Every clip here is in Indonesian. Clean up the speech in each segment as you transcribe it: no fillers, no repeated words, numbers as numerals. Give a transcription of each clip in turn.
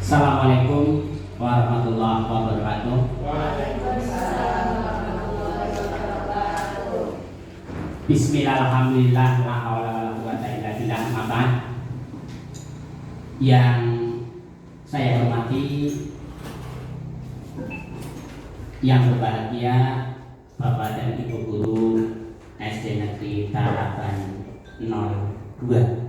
Assalamualaikum warahmatullahi wabarakatuh. Bismillahirrahmanirrahim. La haula wala quwwata illa billah. Aman. Yang saya hormati, yang berbahagia Bapak dan Ibu Guru SD Negeri Tarakan 02.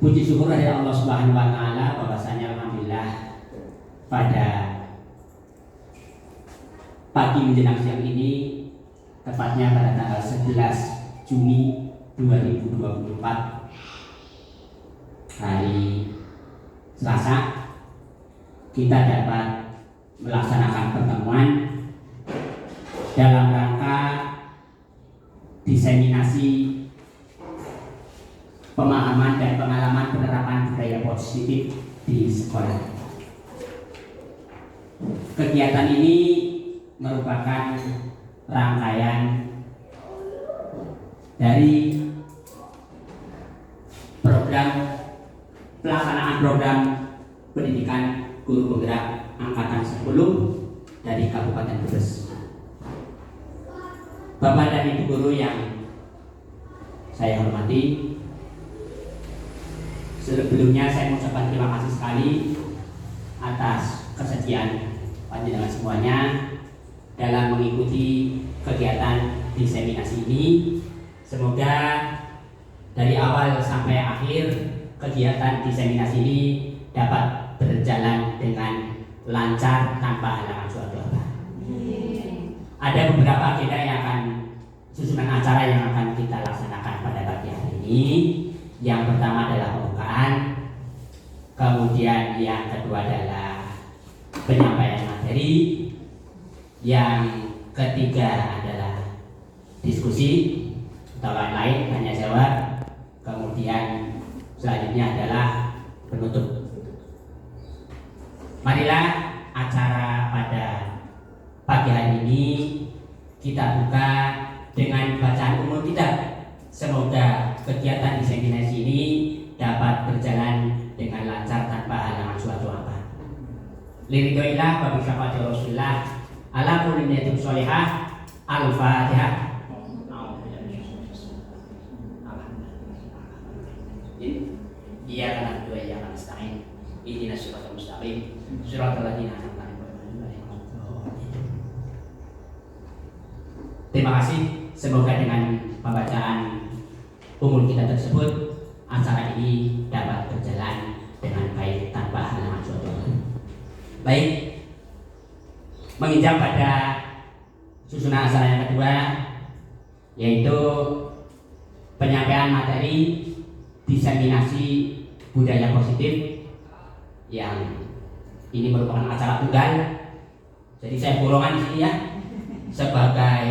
Puji syukur dari Allah Subhanahu wa taala bahwasanya alhamdulillah pada pagi menjelang siang ini, tepatnya pada tanggal 11 Juni 2024 hari Selasa, kita dapat melaksanakan pertemuan dalam rangka diseminasi pemahaman dan pengalaman penerapan budaya positif di sekolah. Kegiatan ini merupakan rangkaian dari pelaksanaan program pendidikan guru penggerak angkatan 10 dari Kabupaten Brebes. Bapak dan Ibu guru yang saya hormati, sebelumnya saya mengucapkan terima kasih sekali atas kesediaan panjenengan semuanya dalam mengikuti kegiatan diseminasi ini. Semoga dari awal sampai akhir kegiatan diseminasi ini dapat berjalan dengan lancar tanpa halangan suatu apa. Ada beberapa agenda yang akan susunan acara yang akan kita laksanakan pada pagi hari ini. Yang pertama adalah pembukaan, kemudian yang kedua adalah penyampaian materi, yang ketiga adalah diskusi atau lain-lain, tanya jawab, kemudian selanjutnya adalah penutup. Marilah acara pada pagi hari ini kita buka dengan bacaan umum kita. Semoga kegiatan diseminasi ini dapat berjalan dengan lancar tanpa halangan suatu apa. Liridhoillah wa bi syafaati Rasulillah ala kulli niyatin sholihah. Al-Fatihah. Iya kan dua ya kan nasta'in. Ihdinas siratal mustaqim. Siratal ladzina an'amta 'alaihim. Terima kasih. Semoga dengan pembacaan umum kita tersebut acara ini dapat berjalan dengan baik tanpa halangan suatu. Baik, menginjak pada susunan acara yang kedua, yaitu penyampaian materi diseminasi budaya positif, yang ini merupakan acara tunggal. Jadi saya bolongan di sini ya sebagai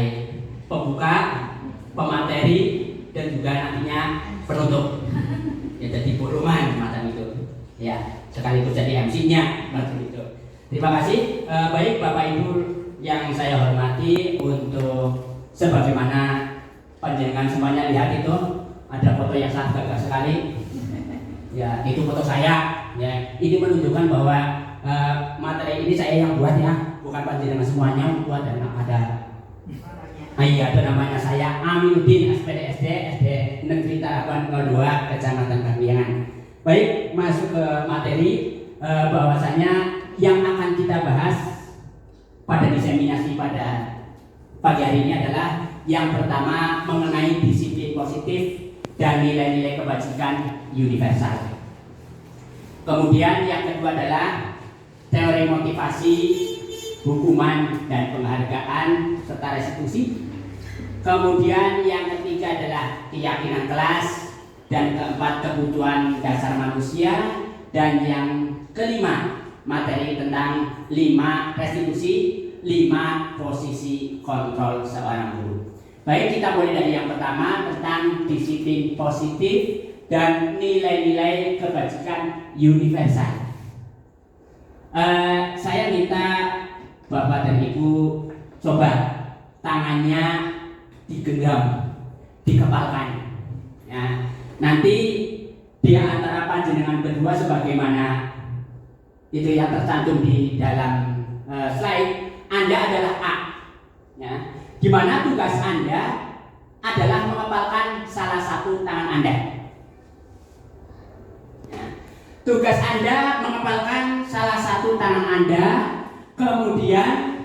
pembuka, pemateri, dan juga nantinya penutup. Ya, jadi bolongan macam itu. Ya, sekaligus jadi MC-nya macam itu. Terima kasih. Baik Bapak Ibu yang saya hormati, untuk sebagaimana panjenengan semuanya lihat itu ada foto yang sangat gagah sekali. Ya, itu foto saya. Ya, ini menunjukkan bahwa materi ini saya yang buat ya, bukan panjenengan semuanya buat, dan ada. Iya, itu namanya saya Aminuddin, SPD SD Negeri Tarakan 02, Kecamatan Kambiangan. Baik, masuk ke materi. Bahwasanya yang akan kita bahas pada diseminasi pada pagi hari ini adalah yang pertama mengenai disiplin positif dan nilai-nilai kebajikan universal. Kemudian yang kedua adalah teori motivasi, hukuman dan penghargaan serta restitusi. Kemudian yang ketiga adalah keyakinan kelas, dan keempat kebutuhan dasar manusia, dan yang kelima materi tentang 5 restitusi, 5 posisi kontrol seorang guru. Baik, kita mulai dari yang pertama tentang disiplin positif dan nilai-nilai kebajikan universal. Saya minta Bapak dan Ibu coba tangannya digenggam, dikepalkan. Ya, nanti di antara panjenengan berdua sebagaimana itu yang tercantum di dalam slide, Anda adalah A. Ya. Di mana tugas Anda adalah mengepalkan salah satu tangan Anda. Ya. Tugas Anda mengepalkan salah satu tangan Anda, kemudian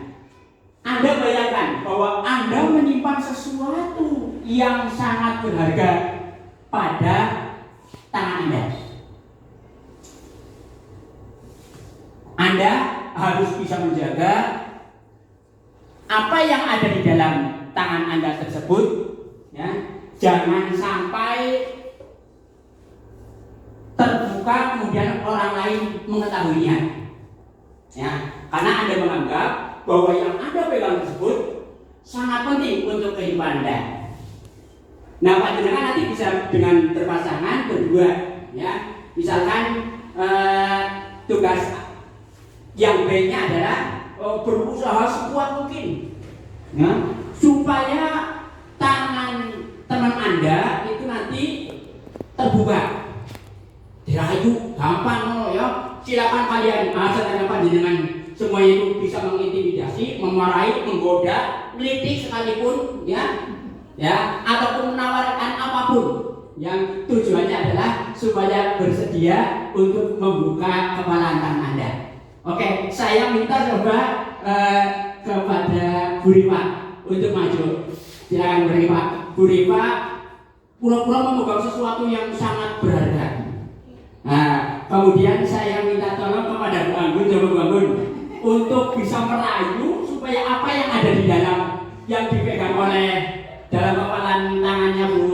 Anda bayangkan bahwa Anda menyimpan sesuatu yang sangat berharga pada tangan Anda. Anda harus bisa menjaga apa yang ada di dalam tangan Anda tersebut, ya. Jangan sampai terbuka kemudian orang lain mengetahuinya, ya. Karena Anda menganggap bahwa yang Anda pegang tersebut sangat penting untuk kehidupan Anda. Nah, panjenengan nanti bisa dengan berpasangan berdua, ya. Misalkan tugas yang B-nya adalah berusaha sekuat mungkin, ya, supaya tangan teman Anda itu nanti terbuka. Dirayu gampang, ya. Silakan kalian, setelah panjenengan semua itu bisa mengintimidasi, memarahi, menggoda, melitik sekalipun, ya, ya, ataupun menawarkan apapun yang tujuannya adalah supaya bersedia untuk membuka kepala tangan Anda. Oke, saya minta coba kepada Bu Rifa untuk maju. Silakan Bu Rifa. Bu Rifa pura-pura memegang sesuatu yang sangat berharga. Nah, kemudian saya minta tolong kepada Bu Anggun, coba Bu Anggun, untuk bisa merayu supaya apa yang ada di dalam yang dipegang oleh dalam kepalan tangannya Bu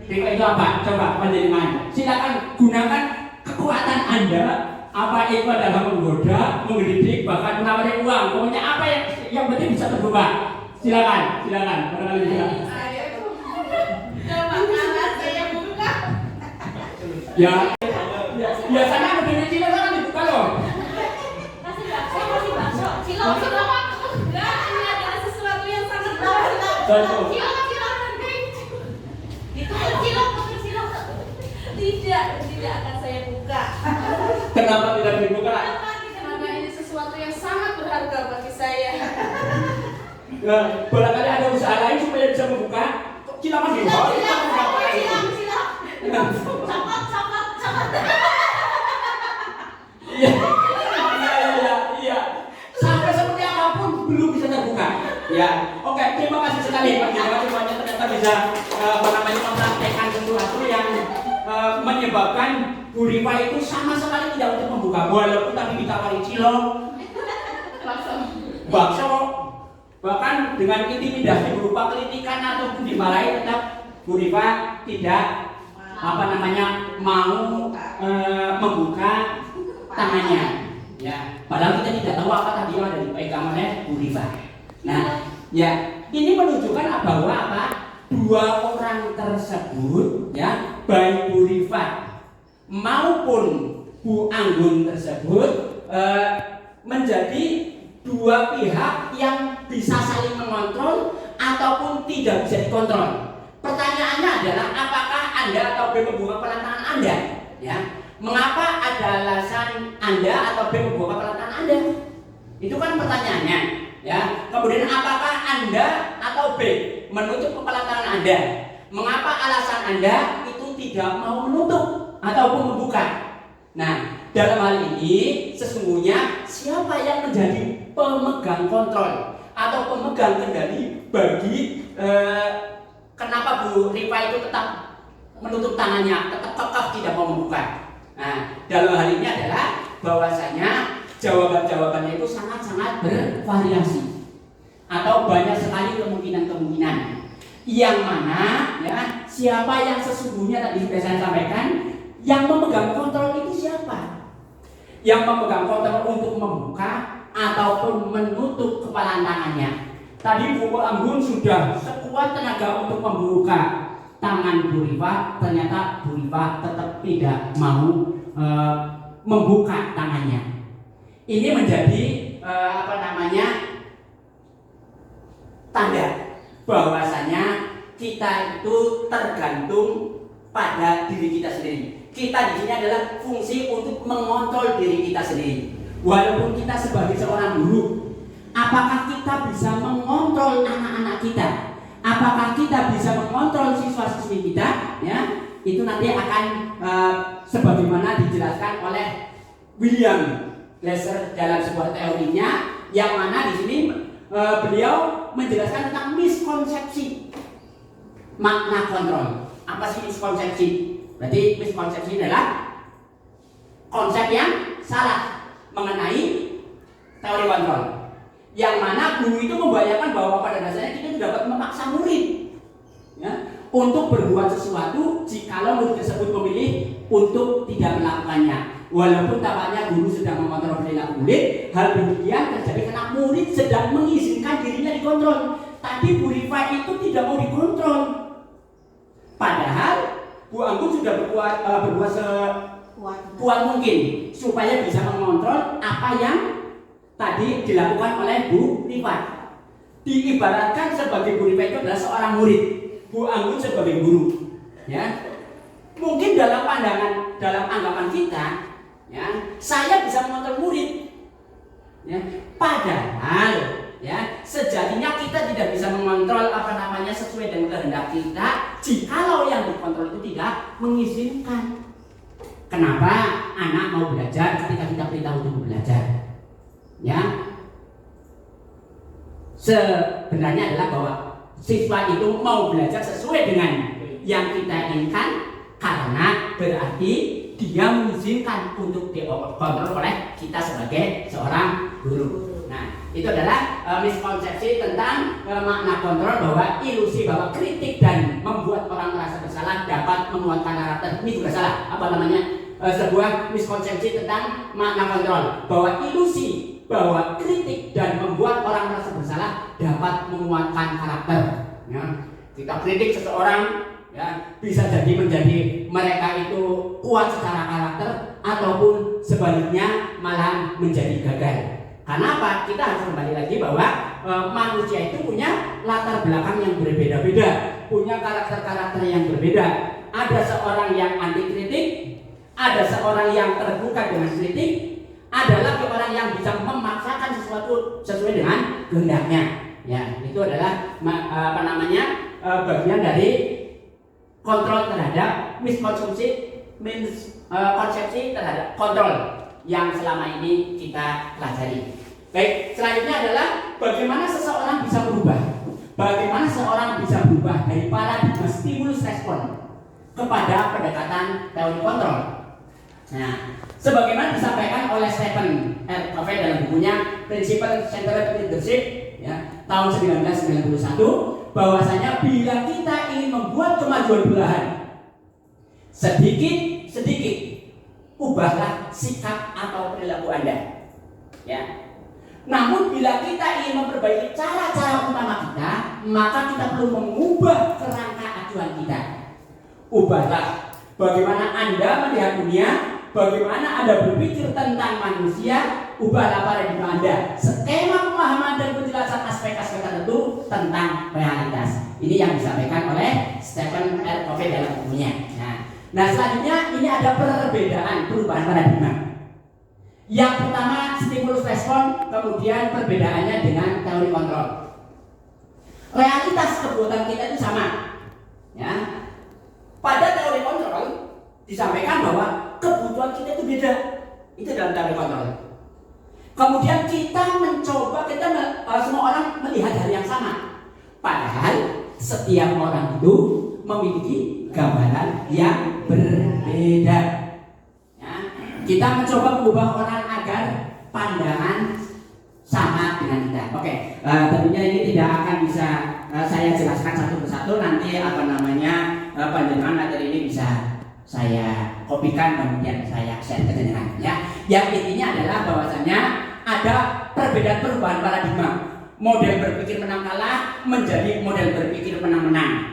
Rifa itu apa? Coba panjenengan. Silakan gunakan kekuatan Anda. Apa itu adalah menggoda, menggelidik, bahkan menawarkan uang. Pokoknya apa yang penting bisa terbuka. Silakan. Barangkali silakan. Coba kalau saya buka. Ya. Biasanya begini Cilo kan dibuka loh. Kasih bakso. Cilo. Enggak, ini adalah sesuatu yang sangat berharga. Cilo. Cilo. Tidak akan saya buka. Kenapa tidak dibuka? Karena ini sesuatu yang sangat berharga bagi saya. Nah, barangkali ada usaha lain supaya bisa membuka. Silakan dibuka. Coklat. Iya. Sampai seperti apapun belum bisa terbuka. Ya, oke. Terima kasih sekali Pak. Semuanya ternyata bisa mempraktekkan sesuatu yang menyebabkan Bu Rifa itu sama sekali tidak untuk membuka, walaupun tadi ditawari cilok, bakso, bahkan dengan intimidasi berupa kritikan ataupun dimarahi, tetap Bu Rifa tidak mau membuka tangannya, ya. Padahal kita tidak tahu apa tadi yang ada dipegang oleh Bu Rifa. Nah, ya, ini menunjukkan bahwa dua orang tersebut, ya, baik Bu Rifa maupun Bu Anggun tersebut menjadi dua pihak yang bisa saling mengontrol ataupun tidak bisa dikontrol. Pertanyaannya adalah apakah Anda atau B membuka pelantangan Anda? Ya, mengapa ada alasan Anda atau B membuka pelantangan Anda? Itu kan pertanyaannya. Ya, kemudian apakah Anda atau B menutup kepala tangan Anda? Mengapa alasan Anda itu tidak mau menutup ataupun membuka? Nah, dalam hal ini sesungguhnya siapa yang menjadi pemegang kontrol atau pemegang kendali bagi kenapa Bu Rifa itu tetap menutup tangannya, tetap kekeh tidak mau membuka? Nah, dalam hal ini adalah bahwasanya jawaban-jawabannya itu sangat-sangat bervariasi atau banyak sekali kemungkinan-kemungkinan yang mana, ya, siapa yang sesungguhnya tadi sudah saya sampaikan, yang memegang kontrol itu siapa? Yang memegang kontrol untuk membuka ataupun menutup kepala tangannya. Tadi Bu Anggun sudah sekuat tenaga untuk membuka tangan Bu Rifa, ternyata Bu Rifa tetap tidak mau membuka tangannya. Ini menjadi tanda bahwasanya kita itu tergantung pada diri kita sendiri. Kita di sini adalah fungsi untuk mengontrol diri kita sendiri. Walaupun kita sebagai seorang guru, apakah kita bisa mengontrol anak-anak kita? Apakah kita bisa mengontrol siswa-siswi kita? Ya, itu nanti akan sebagaimana dijelaskan oleh William Glasser dalam sebuah teorinya, yang mana di sini beliau menjelaskan tentang miskonsepsi makna kontrol. Apa sih miskonsepsi? Berarti miskonsepsi adalah konsep yang salah mengenai teori kontrol, yang mana guru itu membayangkan bahwa pada dasarnya kita dapat memaksa murid, ya, untuk berbuat sesuatu jikalau murid tersebut memilih untuk tidak melakukannya. Walaupun tampaknya guru sedang mengontrol perilaku murid, hal demikian terjadi karena murid sedang mengizinkan dirinya dikontrol. Tadi Bu Rifa itu tidak mau dikontrol, padahal Bu Anggun sudah berbuat sekuat mungkin supaya bisa mengontrol apa yang tadi dilakukan oleh Bu Rifa. Diibaratkan sebagai Bu Rifa itu adalah seorang murid, Bu Anggun sebagai guru. Ya, mungkin dalam anggapan kita, ya, saya bisa mengontrol murid. Ya, padahal ya sejatinya kita tidak bisa mengontrol sesuai dengan kehendak kita jikalau yang dikontrol itu tidak mengizinkan. Kenapa anak mau belajar ketika kita perintah untuk belajar? Ya, sebenarnya adalah bahwa siswa itu mau belajar sesuai dengan yang kita inginkan, karena berarti dia mengizinkan untuk dikontrol oleh kita sebagai seorang guru. Nah, itu adalah miskonsepsi tentang makna kontrol, bahwa ilusi bahwa kritik dan membuat orang merasa bersalah dapat menguatkan karakter. Ini juga salah. Sebuah miskonsepsi tentang makna kontrol, bahwa ilusi bahwa kritik dan membuat orang merasa bersalah dapat menguatkan karakter. Ya, kita kritik seseorang, ya, bisa jadi menjadi mereka itu kuat secara karakter, ataupun sebaliknya malah menjadi gagal. Kenapa? Kita harus kembali lagi bahwa manusia itu punya latar belakang yang berbeda-beda, punya karakter-karakter yang berbeda. Ada seorang yang anti kritik, ada seorang yang terbuka dengan kritik, ada lagi orang yang bisa memaksakan sesuatu sesuai dengan kehendaknya. Ya, itu adalah bagian dari kontrol terhadap konsepsi terhadap kontrol yang selama ini kita pelajari. Baik, selanjutnya adalah bagaimana seseorang bisa berubah. Bagaimana seseorang bisa berubah dari paradigma stimulus respon kepada pendekatan teori kontrol. Nah, sebagaimana disampaikan oleh Stephen R. Covey dalam bukunya Principle Centered Leadership, ya, tahun 1991, bahwasanya bila kita ingin membuat kemajuan belahan, sedikit ubahlah sikap atau perilaku Anda. Ya. Namun bila kita ingin memperbaiki cara-cara utama kita, maka kita perlu mengubah kerangka acuan kita. Ubahlah bagaimana Anda melihat dunia, bagaimana Anda berpikir tentang manusia. Ubahlah paradigma Anda, skema pemahaman dan penjelasan aspek-aspek tertentu tentang realitas. Ini yang disampaikan oleh Stephen R. Covey dalam bukunya. Nah, selanjutnya ini ada perbedaan perubahan paradigma. Yang pertama stimulus respon, kemudian perbedaannya dengan teori kontrol. Realitas kebutuhan kita itu sama. Ya. Pada teori kontrol disampaikan bahwa kebutuhan kita itu beda. Itu dalam teori kontrol. Kemudian kita mencoba, semua orang melihat hal yang sama. Padahal setiap orang itu memiliki gambaran yang berbeda. Ya, kita mencoba mengubah orang agar pandangan sama dengan kita. Oke, tentunya ini tidak akan bisa saya jelaskan satu persatu. Nanti panjenengan materi ini bisa saya kopikan kemudian saya share ke jenengan. Ya, yang intinya adalah bahwasanya ada perbedaan perubahan paradigma. Model berpikir menang kalah menjadi model berpikir menang-menang.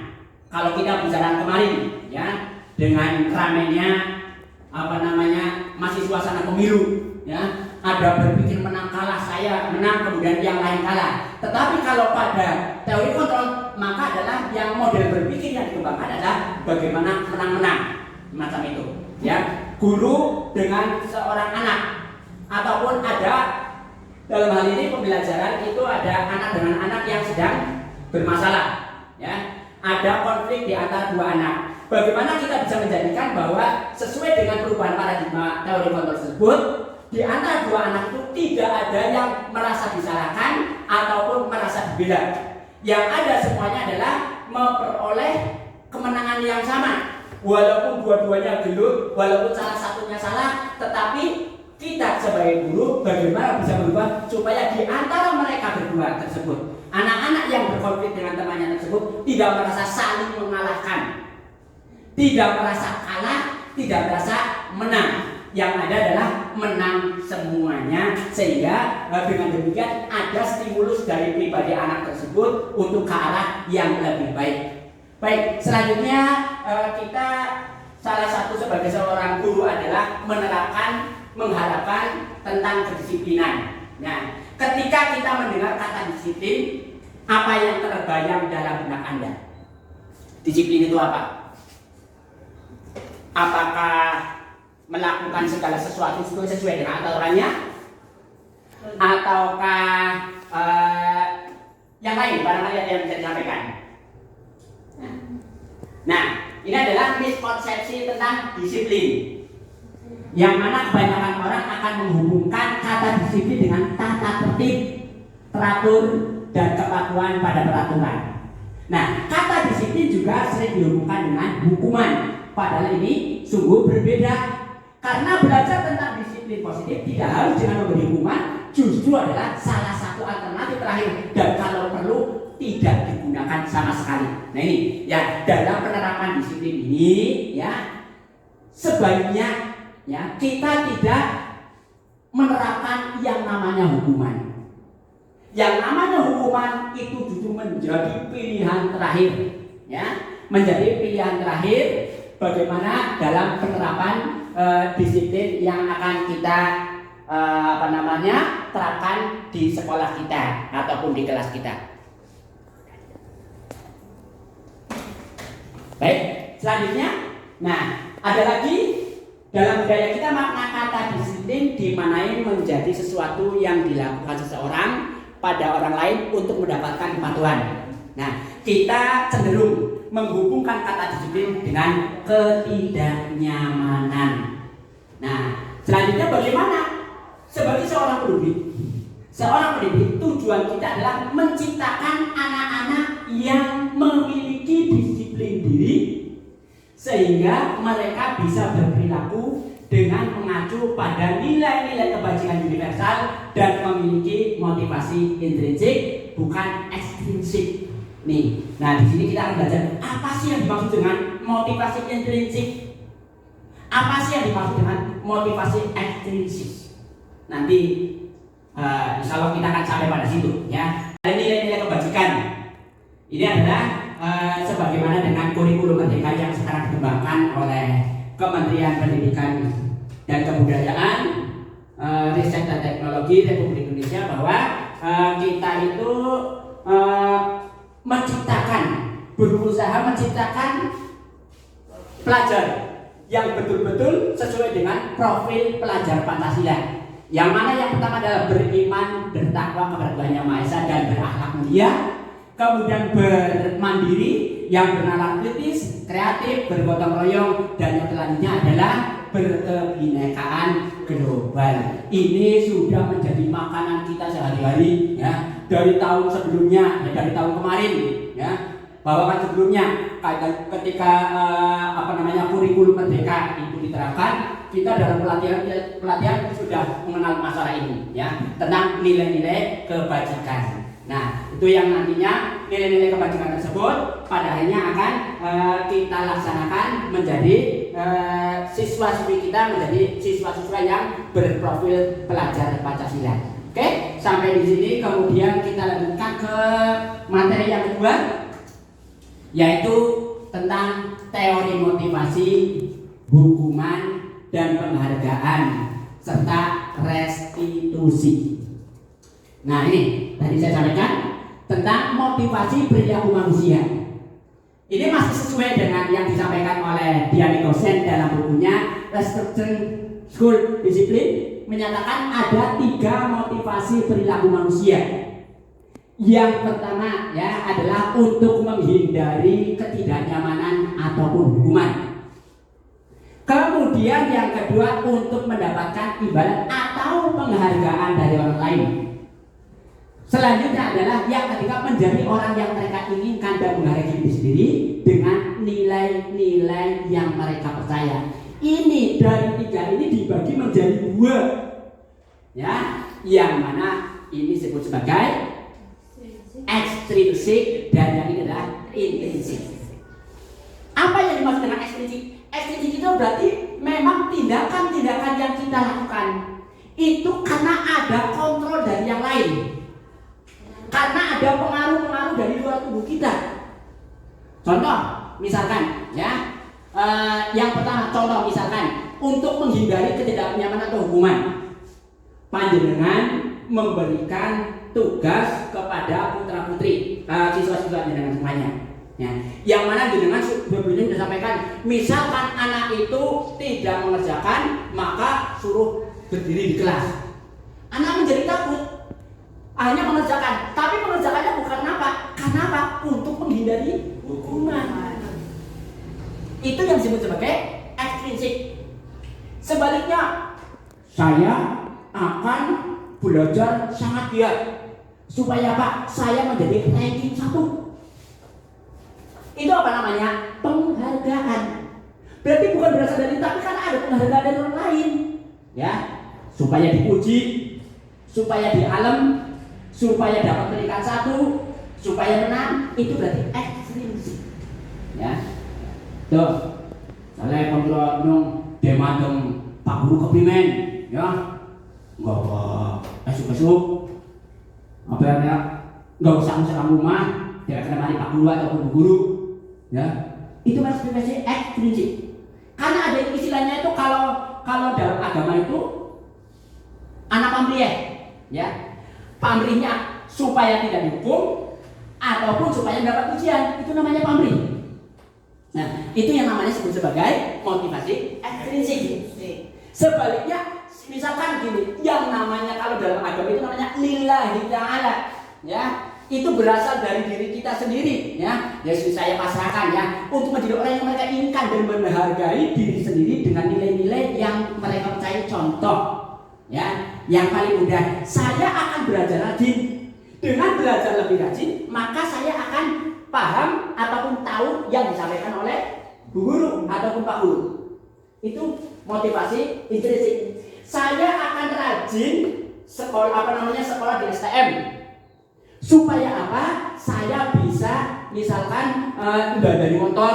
Kalau kita bicara kemarin, ya, dengan ramenya masih suasana pemilu, ya, ada berpikir menang kalah, saya menang kemudian yang lain kalah. tetapi kalau pada teori kontrol maka adalah yang model berpikir yang dikembangkan adalah bagaimana menang-menang macam itu. Ya, guru dengan seorang anak ataupun ada dalam hal ini pembelajaran itu ada anak dengan anak yang sedang bermasalah. Ya, ada konflik di antara dua anak. Bagaimana kita bisa menjadikan bahwa sesuai dengan perubahan paradigma teori kontrol tersebut, di antara dua anak itu tidak ada yang merasa disalahkan ataupun merasa dibela. Yang ada semuanya adalah memperoleh kemenangan yang sama. Walaupun dua-duanya gelut, walaupun salah satunya salah, tetapi kita sebagai guru bagaimana bisa berubah supaya di antara mereka berdua tersebut, anak-anak yang berkonflik dengan temannya tersebut tidak merasa saling mengalahkan, tidak merasa kalah, tidak merasa menang. Yang ada adalah menang semuanya, sehingga dengan demikian ada stimulus dari pribadi anak tersebut untuk ke arah yang lebih baik. Baik, selanjutnya kita salah satu sebagai seorang guru adalah mengharapkan tentang kedisiplinan. Nah, ketika kita mendengar kata disiplin, apa yang terbayang dalam benak Anda? Disiplin itu apa? Apakah melakukan segala sesuatu sesuai dengan aturannya? Ataukah yang lain barangkali ada yang bisa disampaikan? Nah, ini adalah miskonsepsi tentang disiplin, yang mana kebanyakan orang akan menghubungkan kata disiplin dengan tata tertib, teratur, dan kepatuhan pada peraturan. Nah, kata disiplin juga sering dihubungkan dengan hukuman, padahal ini sungguh berbeda. Karena belajar tentang disiplin positif tidak harus dengan memberi hukuman, justru adalah salah satu alternatif terakhir, dan kalau perlu tidak digunakan sama sekali. Nah ini ya, dalam penerapan disiplin ini ya sebaiknya ya kita tidak menerapkan yang namanya hukuman. Yang namanya hukuman itu justru menjadi pilihan terakhir, ya, menjadi pilihan terakhir bagaimana dalam penerapan disiplin yang akan kita terapkan di sekolah kita ataupun di kelas kita. Baik, selanjutnya, nah ada lagi dalam budaya kita makna kata disiplin dimaknai menjadi sesuatu yang dilakukan seseorang pada orang lain untuk mendapatkan kepatuhan. Nah, kita cenderung menghubungkan kata disiplin dengan ketidaknyamanan. Nah, selanjutnya bagaimana? Sebagai seorang pendidik, tujuan kita adalah menciptakan anak-anak yang memiliki disiplin diri, sehingga mereka bisa berperilaku dengan mengacu pada nilai-nilai kebajikan universal dan memiliki motivasi intrinsik bukan ekstrinsik. Nih, nah di sini kita akan belajar apa sih yang dimaksud dengan motivasi intrinsik, apa sih yang dimaksud dengan motivasi ekstrinsik. Nanti insya Allah kita akan sampai pada situ, ya. Nilai-nilai kebajikan ini adalah sebagaimana dengan kurikulum merdeka yang sekarang dikembangkan oleh Kementerian Pendidikan dan Kebudayaan, Riset dan Teknologi Republik Indonesia, bahwa kita itu berusaha menciptakan pelajar yang betul-betul sesuai dengan profil pelajar Pancasila. Yang mana yang pertama adalah beriman, bertakwa kepada Tuhan Yang Maha Esa dan berakhlak mulia. Kemudian bermandiri, yang bernalar kritis, kreatif, bergotong royong, dan yang selanjutnya adalah berkebinekaan global. Ini sudah menjadi makanan kita sehari-hari, ya, dari tahun sebelumnya, ya, dari tahun kemarin, ya. Bahwa kan sebelumnya ketika kurikulum merdeka itu diterapkan, kita dalam pelatihan sudah mengenal masalah ini, ya, tentang nilai-nilai kebajikan. Nah, itu yang nantinya nilai-nilai kebajikan tersebut pada akhirnya akan kita laksanakan menjadi siswa-siswi kita menjadi siswa-siswa yang berprofil pelajar Pancasila. Oke, sampai di sini kemudian kita lanjutkan ke materi yang kedua, yaitu tentang teori motivasi, hukuman, dan penghargaan serta restitusi. Nah, ini tadi saya sampaikan tentang motivasi perilaku manusia. Ini masih sesuai dengan yang disampaikan oleh Dian Nikolson dalam bukunya Restructuring School Discipline, menyatakan ada 3 motivasi perilaku manusia. Yang pertama ya adalah untuk menghindari ketidaknyamanan ataupun hukuman. Kemudian yang kedua untuk mendapatkan imbalan atau penghargaan dari orang lain. Selanjutnya adalah yang ketiga menjadi orang yang mereka inginkan dan menghargai diri sendiri dengan nilai-nilai yang mereka percaya. Ini dari 3 ini dibagi menjadi 2, ya, yang mana ini disebut sebagai ekstrinsik dan yang ini adalah intrinsik. Apa yang dimaksud dengan ekstrinsik? Ekstrinsik itu berarti memang tindakan-tindakan yang kita lakukan itu karena ada kontrol dari yang lain. Karena ada pengaruh-pengaruh dari luar tubuh kita. Contoh, misalkan, ya, yang pertama, contoh misalkan untuk menghindari ketidaknyamanan atau hukuman, panjenengan memberikan tugas kepada putra putri, siswa-siswa dengan semuanya. Ya, yang mana jenengan sebelumnya sudah sampaikan, misalkan anak itu tidak mengerjakan, maka suruh berdiri di kelas. Anak menjadi takut. Akhirnya mengerjakan, tapi mengerjakannya bukan apa? Karena apa? Untuk menghindari hukuman. Itu yang disebut sebagai ekstrinsik. Sebaliknya, saya akan belajar sangat giat supaya apa? Saya menjadi ranking 1. Itu apa namanya? Penghargaan. Berarti bukan berasal dari, tapi karena ada penghargaan dari orang lain, ya, supaya dipuji, supaya dialem, supaya dapat peringkat 1, supaya menang, itu berarti ekstrinsik. Ya, tuh, saya kontrol nung dematem Pak Guru keprimen, ya, nggak esuk-esuk, apa ya, nggak usah ngusir rumah, tidak kena mari Pak Guru atau Bu Guru, ya, itu masih ekstrinsik. Karena ada istilahnya itu kalau dalam agama itu anak pamrih, ya. Pamrihnya supaya tidak dihukum ataupun supaya mendapat pujian, itu namanya pamrih. Nah, itu yang namanya disebut sebagai motivasi ekstrinsik. Sebaliknya, misalkan gini, yang namanya kalau dalam agama itu namanya lillahi ta'ala, ya, itu berasal dari diri kita sendiri, ya. Yesus saya pasrahkan, ya, untuk menjadi orang yang mereka inginkan dan menghargai diri sendiri dengan nilai-nilai yang mereka percaya. Contoh, ya, yang paling mudah, saya akan belajar rajin. Dengan belajar lebih rajin, maka saya akan paham ataupun tahu yang disampaikan oleh Bu Guru ataupun Pak Guru. Itu motivasi intrinsik. Saya akan rajin sekolah di STM. Supaya apa? Saya bisa misalkan dari motor,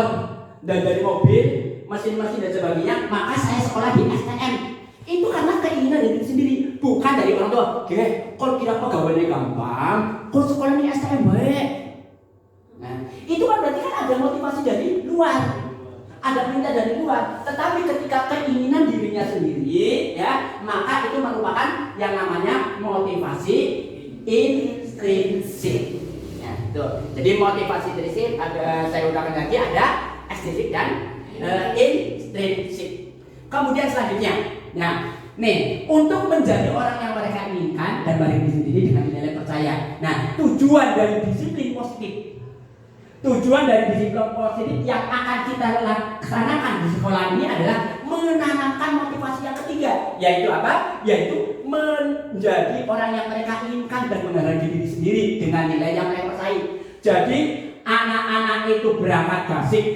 dari mobil, mesin-mesin dan sebagainya, maka saya sekolah di STM. Itu karena keinginan dari diri sendiri, bukan dari orang tua. Oke, kalau kira pegawainya gampang, kalau sekolah ini STM baik. Nah, itu kan berarti kan ada motivasi dari luar, ada perintah dari luar. Tetapi ketika keinginan dirinya sendiri, ya, maka itu merupakan yang namanya motivasi intrinsik. Ya, tuh. Jadi motivasi intrinsik ada, saya ulangi lagi, ada ekstrinsik dan intrinsik. Kemudian selanjutnya, nah, nih, untuk menjadi orang yang mereka inginkan dan balik sendiri dengan nilai percaya. Nah, tujuan dari disiplin positif yang akan kita laksanakan di sekolah ini adalah menanamkan motivasi yang ketiga, yaitu apa? Yaitu menjadi orang yang mereka inginkan dan menghargai diri sendiri dengan nilai yang mereka percaya. Jadi, anak-anak itu berangkat gasik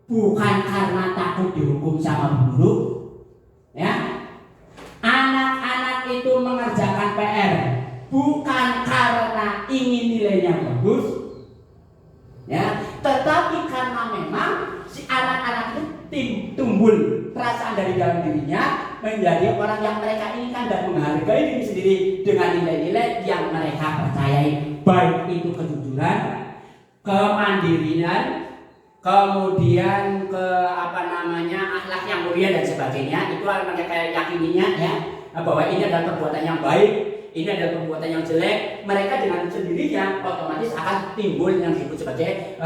bukan karena takut dihukum sama guru, ya. Anak-anak itu mengerjakan PR bukan karena ingin nilainya bagus, ya, tetapi karena memang si anak-anak itu timbul perasaan dari dalam dirinya menjadi orang yang mereka inginkan dan menghargai diri sendiri dengan nilai-nilai yang mereka percayai, baik itu kejujuran, kemandirian, kemudian akhlak yang mulia dan sebagainya. Itu mereka yakininya, ya. bahwa ini adalah perbuatan yang baik, ini adalah perbuatan yang jelek, mereka dengan sendirinya otomatis akan timbul yang disebut sebagai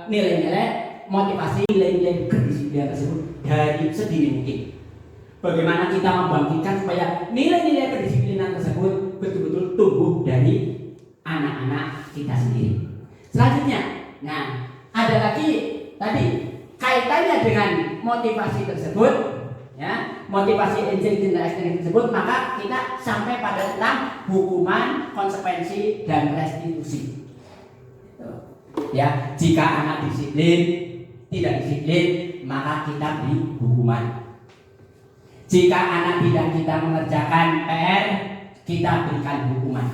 nilai-nilai motivasi, nilai-nilai kedisiplinan tersebut dari sedini mungkin. Bagaimana kita membangkitkan supaya nilai-nilai kedisiplinan tersebut betul-betul tumbuh dari anak-anak kita sendiri. Selanjutnya, nah ada lagi tadi kaitannya dengan motivasi tersebut, ya, motivasi intrinsik dan ekstrinsik tersebut, maka kita sampai pada tentang hukuman, konsekuensi dan restitusi. Ya, jika anak disiplin, tidak disiplin, maka kita beri hukuman. Jika anak tidak kita mengerjakan PR, kita berikan hukuman.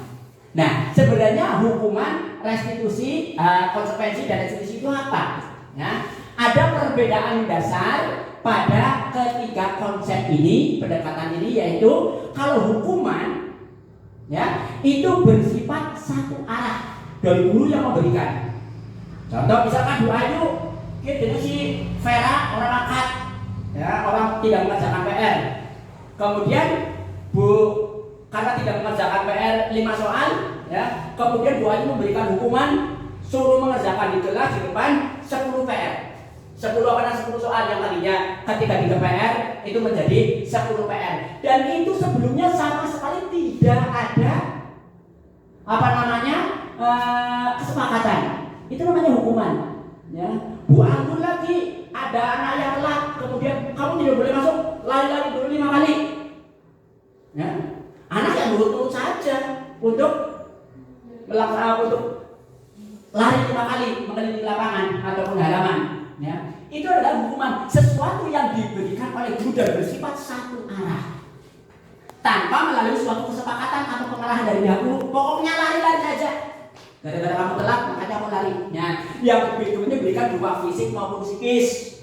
Nah, sebenarnya hukuman, restitusi, konsekuensi dan restitusi itu apa? Ya, ada perbedaan dasar pada ketiga konsep ini, pendekatan ini, yaitu kalau hukuman, ya, itu bersifat satu arah dari guru yang memberikan. Contoh misalkan Bu Ayu, kita si Vera orang akad, ya, orang tidak mengerjakan PR. Kemudian karena tidak mengerjakan PR 5 soal, ya, kemudian Bu Ayu memberikan hukuman suruh mengerjakan di kelas di depan 10 PR. 10 soal yang tadinya ketika 3 PR itu menjadi 10 PR. Dan itu sebelumnya sama sekali tidak ada kesepakatan. Itu namanya hukuman, ya. Bu Anggun lagi ada anak yang telat, kemudian kamu tidak boleh masuk, lari-lari dulu 5 kali, ya. Anak yang nurut saja untuk lari 5 kali mengelilingi lapangan ataupun halaman, ya. Itu adalah hukuman, sesuatu yang diberikan oleh guru dan bersifat satu arah tanpa melalui suatu kesepakatan atau pengarahan dari pihak guru. Pokoknya lari-lari saja. Gara-gara kamu telat, makanya aku lari. Nah, yang berikutnya berikan berupa fisik maupun psikis.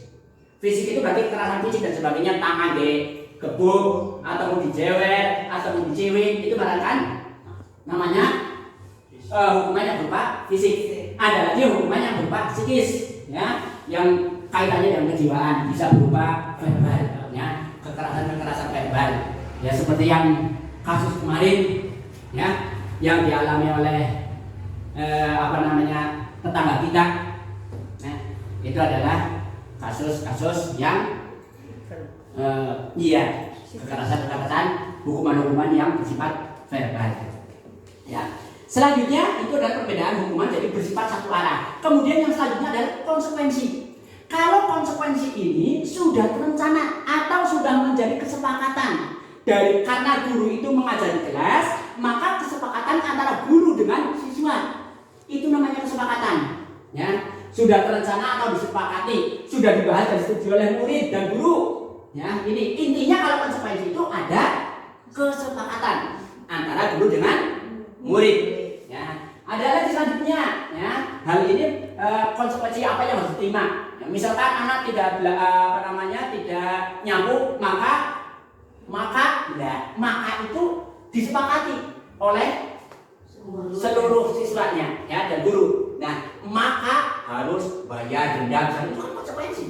Fisik itu berarti kekerasan fisik dan sebagainya, tangan digebuk, ataupun dijewer, ataupun diciwin, itu kan namanya hukuman yang berupa fisik. Ada lagi hukuman yang berupa psikis, ya, yang kaitannya dengan kejiwaan, bisa berupa verbal, ya, kekerasan verbal, ya, seperti yang kasus kemarin, ya, yang dialami oleh tetangga kita. Nah, itu adalah kasus-kasus yang kekerasan, hukuman-hukuman yang bersifat verbal. Ya. Selanjutnya itu adalah perbedaan hukuman jadi bersifat satu arah. Kemudian yang selanjutnya adalah konsekuensi. Kalau konsekuensi ini sudah terencana atau sudah menjadi kesepakatan karena guru itu mengajar di kelas, maka kesepakatan antara guru dengan siswa. Itu namanya kesepakatan, ya, sudah terencana atau disepakati, sudah dibahas dan disetujui oleh murid dan guru, ya. Ini intinya kalau konsekuensi itu ada kesepakatan antara guru dengan murid, ya. Ada lagi selanjutnya, ya, hal ini konsekuensi apa yang harus diterima, ya, misalkan anak tidak nyambung, maka itu disepakati oleh seluruh siswanya, ya, dan guru. Nah, maka harus bayar denda, itu kan konsekuensi,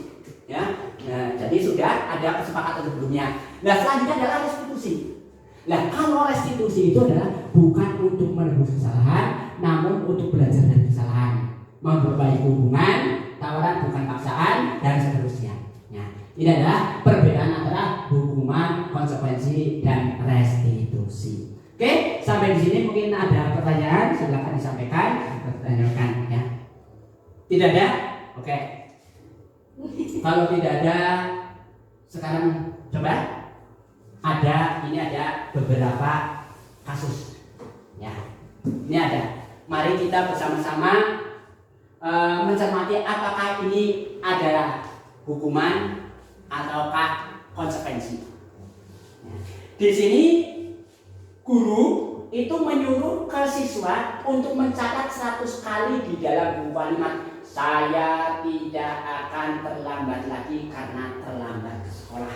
ya. Nah, jadi sudah ada kesepakatan sebelumnya. Nah, selanjutnya adalah restitusi. Nah, kalau restitusi itu adalah bukan untuk menebus kesalahan, namun untuk belajar dari kesalahan, memperbaiki hubungan, tawaran bukan paksaan, dan seterusnya. Nah, ini adalah perbedaan antara hukuman, konsekuensi, dan restitusi. Oke, sampai di sini mungkin ada pertanyaan, silakan disampaikan, pertanyakan, ya. Tidak ada? Oke. Kalau tidak ada, sekarang coba. Ini ada beberapa kasus, ya. Ini ada. Mari kita bersama-sama mencermati apakah ini adalah hukuman ataukah konsekuensi. Ya. Di sini guru itu menyuruh ke siswa untuk mencatat 100 kali di dalam buku kalimat, saya tidak akan terlambat lagi karena terlambat ke sekolah.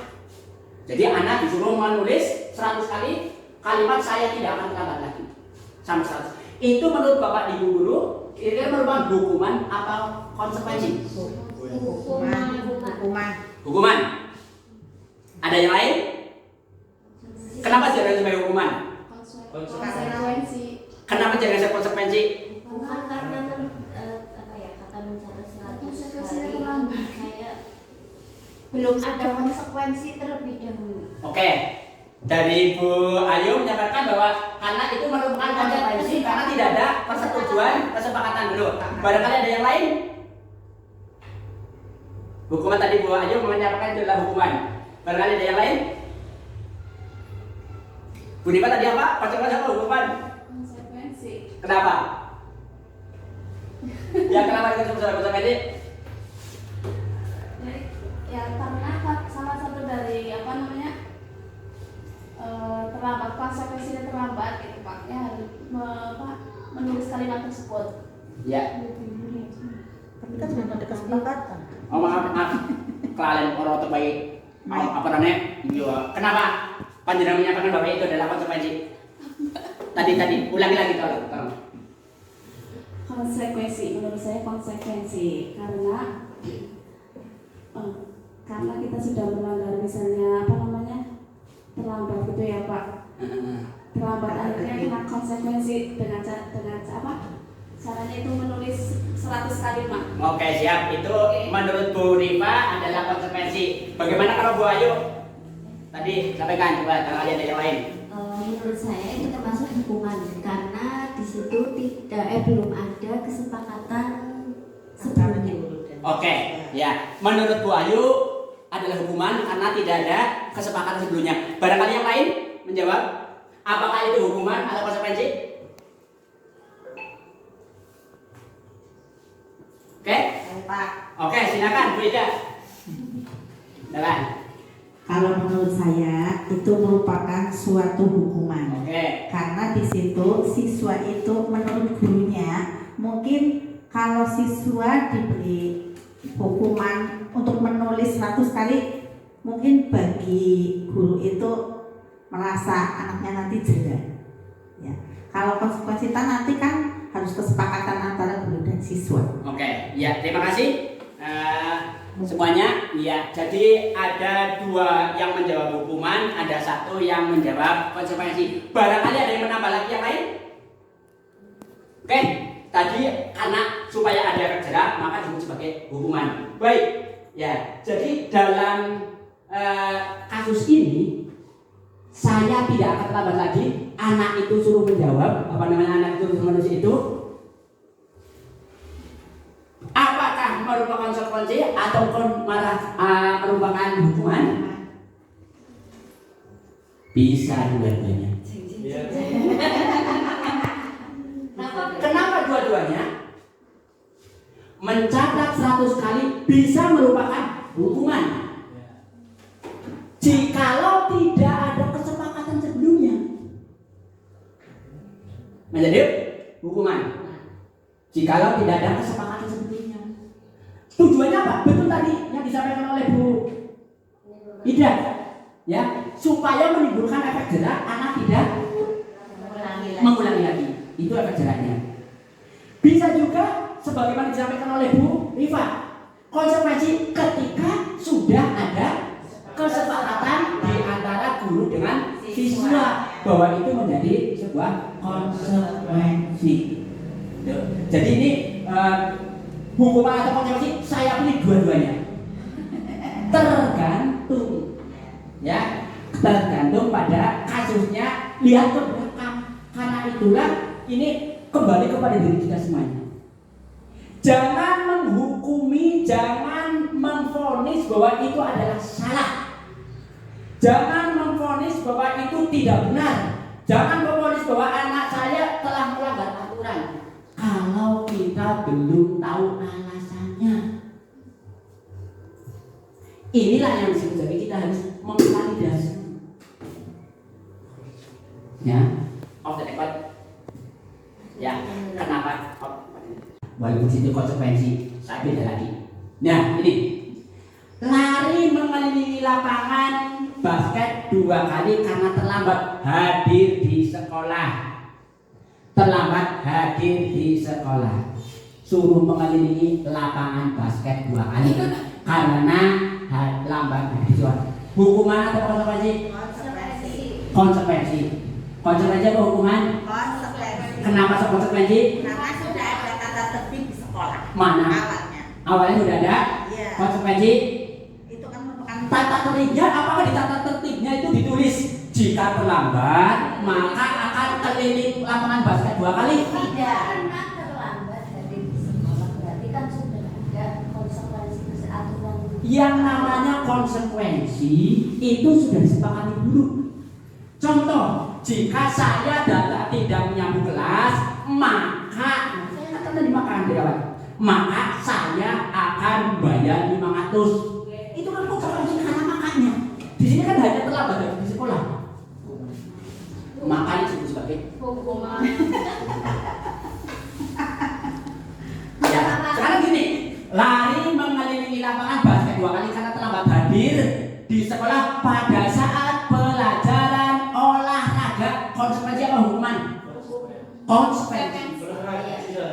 Jadi anak disuruh menulis 100 kali kalimat saya tidak akan terlambat lagi sampai 100. Itu menurut Bapak Ibu guru kira-kira merupakan hukuman atau konsekuensi? Hukuman. Ada yang lain? Kenapa jangan sebagai hukuman? Konsekuensi. Kenapa jangan konsekuensi? Bukan karena apa ya, kata mencari Konsekuensinya seratus terlambat. kayak belum ada konsekuensi terlebih dahulu. Oke. Dari Bu Ayu menyampaikan bahwa karena itu merupakan konsekuensi karena tidak ada persetujuan kesepakatan dulu. Barangkali ada yang lain? Hukuman tadi Bu Ayu menyampaikan itu adalah hukuman. Barangkali ada yang lain? Bu Diva tadi apa? Konsekuensi apa hukuman? Konsekuensi. Kenapa? Ya kenapa kita sebut konsekuensi? Ya karena salah satu dari apa namanya terlambat, konsekuensinya terlambat gitu Pak. Ya harus menulis kalimat tersebut. Ya. Tapi kan sudah ada kesepakatan. Oh maaf. Kelalen orang terbaik. Apa namanya? Iya. Kenapa? Panjenengan menyampaikan bahwa itu adalah konsekuensi. Tadi ulangi lagi tolong. Konsekuensi, menurut saya konsekuensi karena kita sudah melanggar misalnya apa namanya terlambat gitu ya Pak. Terlambat akhirnya kena konsekuensi dengan apa? Caranya itu menulis 100 kalimat. Oke siap. Itu menurut Bu Rifa adalah konsekuensi. Bagaimana kalau Bu Ayu? Tadi sampaikan coba kalau ada yang lain. Menurut saya itu termasuk hukuman karena di situ belum ada kesepakatan sebelumnya. Oke, ya. Menurut Bu Ayu adalah hukuman karena tidak ada kesepakatan sebelumnya. Barangkali yang lain menjawab, apakah itu hukuman atau konsekuensi? Oke? Pak. Oke, silakan Bu Ida. Silakan. Kalau menurut saya itu merupakan suatu hukuman. Oke. Karena di situ siswa itu menurut gurunya mungkin kalau siswa diberi hukuman untuk menulis 100 kali mungkin bagi guru itu merasa anaknya nanti jelek. Ya. Kalau konsekuensi nanti kan harus kesepakatan antara guru dan siswa. Oke, ya terima kasih semuanya. Ya, jadi ada 2 yang menjawab hukuman, ada 1 yang menjawab konsekuensi. Barangkali ada yang menambah lagi yang lain? Oke, tadi karena supaya ada efek jerak maka disebut sebagai hukuman. Baik, ya. Jadi dalam kasus ini saya tidak akan terlambat lagi. Anak itu suruh menjawab, anak itu suruh menulis itu. Apakah merupakan konsekuensi atau merupakan hukuman? Bisa dua-duanya. Kenapa dua-duanya? Mencatat 100 kali bisa merupakan hukuman. Jikalau tidak ada kesepakatan sebelumnya, menjadi hukuman. Jikalau tidak ada kesepakatan sebelumnya. Tujuannya apa? Betul tadi yang disampaikan oleh Bu Ida, ya, supaya menimbulkan efek jerak, anak tidak mengulangi lagi. Itu efek jeraknya. Bisa juga sebagaimana disampaikan oleh Bu Rifa, konsekuensi ketika sudah ada kesepakatan di antara guru dengan siswa bahwa itu menjadi sebuah konsekuensi. Jadi ini hukuman atau konsekuensi saya pilih dua-duanya. Tergantung, ya, tergantung pada kasusnya. Lihat ke belakang. Karena itulah ini kembali kepada diri kita semuanya. Jangan menghukumi, jangan memvonis bahwa itu adalah salah. Jangan memvonis bahwa itu tidak benar. Jangan memvonis bahwa anak saya telah melanggar aturan kalau kita belum tahu alasannya. Inilah yang disebut kita harus memvalidasi. Ya, off the record. Ya, kenapa? Walaupun itu konsekuensi, saya beda lagi. Nah, ini lari mengelilingi lapangan basket 2 kali karena terlambat hadir di sekolah. Terlambat hadir di sekolah. Suruh mengelilingi lapangan basket 2 kali karena lambat hadir di sekolah. Hukuman atau konsekuensi? Konsekuensi. Konsekuensi apa hukuman? Konsekuensi. Kenapa konsekuensi? Karena sudah ada tata tertib di sekolah. Mana? Awalnya. Awalnya sudah ada. Iya. Konsekuensi. Itu kan merupakan Tata tertibnya, apakah di tata tertibnya itu ditulis jika terlambat maka akan keliling lapangan basket 2 kali? Tidak pernah terlambat dari sekolah, berarti kan sudah ada konsekuensi aturan. Yang namanya konsekuensi itu sudah disepakati dulu. Contoh, jika saya tidak menyambut kelas, maka saya akan dimakan dari awal. Maka saya akan bayar 500. Itu kan konsekuensi karena makanya. Di sini kan hanya terlambat dari di sekolah. Makanya disebut sebagai Hukuman. ya. Sekarang gini, lari mengelilingi lapangan basket 2 kali karena terlambat hadir di sekolah pada saat pelajaran olahraga. Konsekuensi apa hukuman? Konsekuensi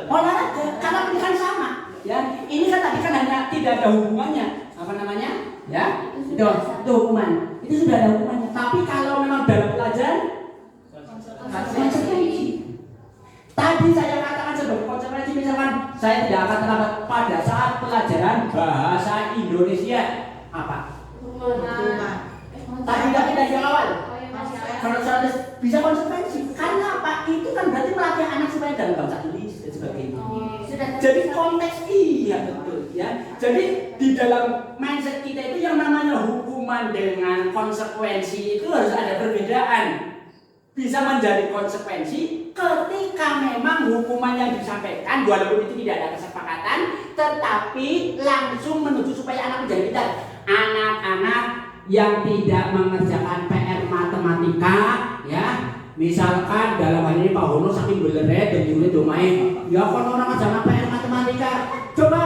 olahraga karena pendidikan sama. Ya, ini kan tadi kan hanya tidak ada hubungannya. Apa namanya? Ya, itu hukuman. Itu sudah ada hukumannya. Tapi kalau memang dalam pelajaran konsekuensi. Tadi saya katakan sebagai konsekuensi, misalkan saya tidak akan terlambat pada saat pelajaran bahasa Indonesia. Apa? Hukuman. Tadi tidak yang awal. Kalau saya bisa konsekuensi, karena apa? Itu kan berarti melatih anak supaya dalam baca tulis dan sebagainya. Jadi konteks iya betul ya. Jadi di dalam mindset kita itu yang namanya hukuman dengan konsekuensi itu harus ada perbedaan. Bisa menjadi konsekuensi ketika memang hukuman yang disampaikan walaupun itu tidak ada kesepakatan, tetapi langsung menuju supaya anak menjadi pintar. Anak-anak yang tidak mengerjakan PR matematika, ya, misalkan dalam hal ini Pak Hono saking belernya dan juga domain, ya kalau orang ajaran PR matematika, coba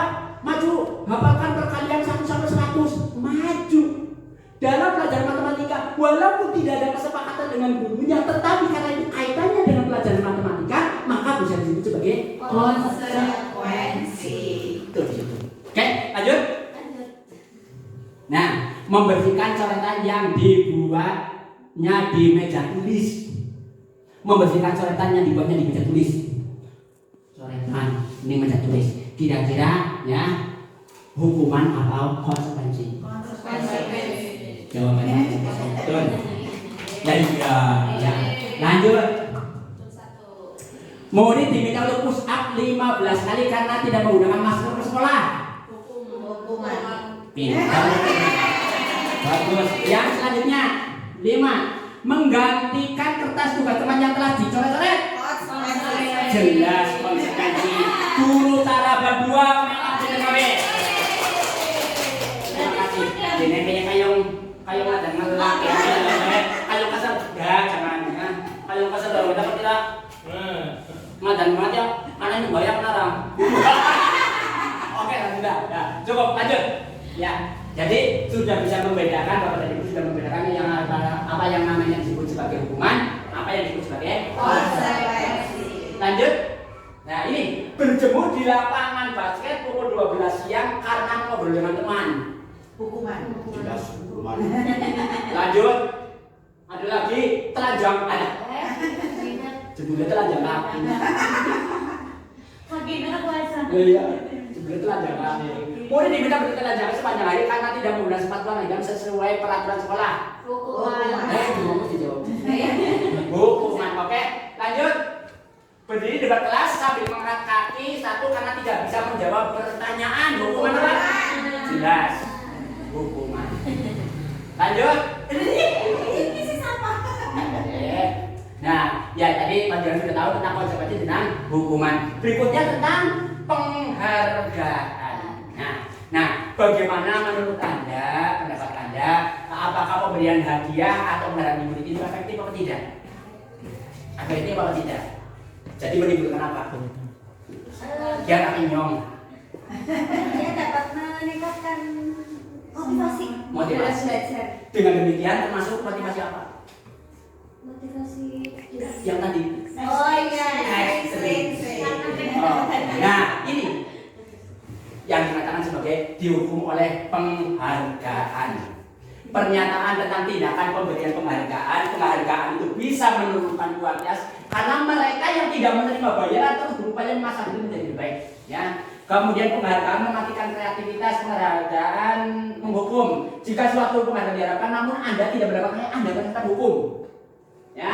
maju hafalkan perkalian 1 sampai 100, maju. Dalam pelajaran matematika, walaupun tidak ada kesepakatan dengan gurunya, tetapi karena itu kaitannya dengan pelajaran matematika, maka bisa disebut sebagai konsekuensi. Itu di situ. Oke, lanjut. Nah, membersihkan coretan yang dibuatnya di meja tulis. Membersihkan coretan yang dibuatnya di meja tulis. Coretan ini meja tulis. Kira-kira ya hukuman atau konsekuensi? Konsekuensi. Jawabannya betul. Ya. Lanjut. Murid diminta untuk push up 15 kali karena tidak menggunakan masker ke sekolah. Hukuman. Pintar. Bagus. Yang selanjutnya 5. Menggantikan kertas tugas teman yang telah dicoret-coret. Jelas konsekuensi. Guru Taraba 2 memang JTKW. Terima kasih. Ini kayak ada ngelak ya. Kayak kasar enggak, jangan ya. Kayak kasar dong, dapat tidak? Madan banget ya. Anak ini bayar narang. Oke, sudah. Ya, cukup lanjut. Ya. Jadi sudah bisa membedakan, Bapak dan Ibu sudah membedakan yang apa yang namanya disebut sebagai hukuman, apa yang disebut sebagai Konsekuensi. Lanjut. Nah ini berjemur di lapangan basket pukul 12 siang karena ngobrol dengan teman. Hukuman. Jelas hukuman. Lanjut. Ada lagi telanjang ada. Jebulnya telanjang kaki. Kakinya kuasa. Iya. Jebulnya telanjang kaki. Murid diminta bertelanjang sepanjang hari karena tidak menggunakan sepatu olahraga sesuai peraturan sekolah. Hukuman. Belum mesti jawab. Hukuman. Oke. Lanjut. Berdiri depan kelas sambil mengangkat kaki satu karena tidak bisa menjawab pertanyaan. Hukuman apa? Jelas. Hukuman. Lanjut. Ini sih sama. Nah, ya tadi pelajaran sudah tahu tentang konsekuensi tentang hukuman. Berikutnya tentang penghargaan. Nah, bagaimana menurut Anda, pendapat Anda, apakah pemberian hadiah atau penghargaan murid itu efektif atau tidak? Efektif atau tidak? Jadi menimbulkan apa? Dia tak nyong. Dia dapat meningkatkan motivasi. Motivasi. Dengan demikian termasuk motivasi apa? Motivasi Yang tadi. oh iya Ekstrinsi. Nah, ini yang dikatakan sebagai dihukum oleh penghargaan. Pernyataan tentang tindakan pemberian penghargaan itu bisa menurunkan kualitas karena mereka yang tidak menerima bayaran terus berupaya memasak itu menjadi lebih baik. Ya. Kemudian penghargaan mematikan kreativitas, penghargaan menghukum. Jika suatu penghargaan diharapkan namun Anda tidak mendapatkannya, Anda akan hukum. Ya.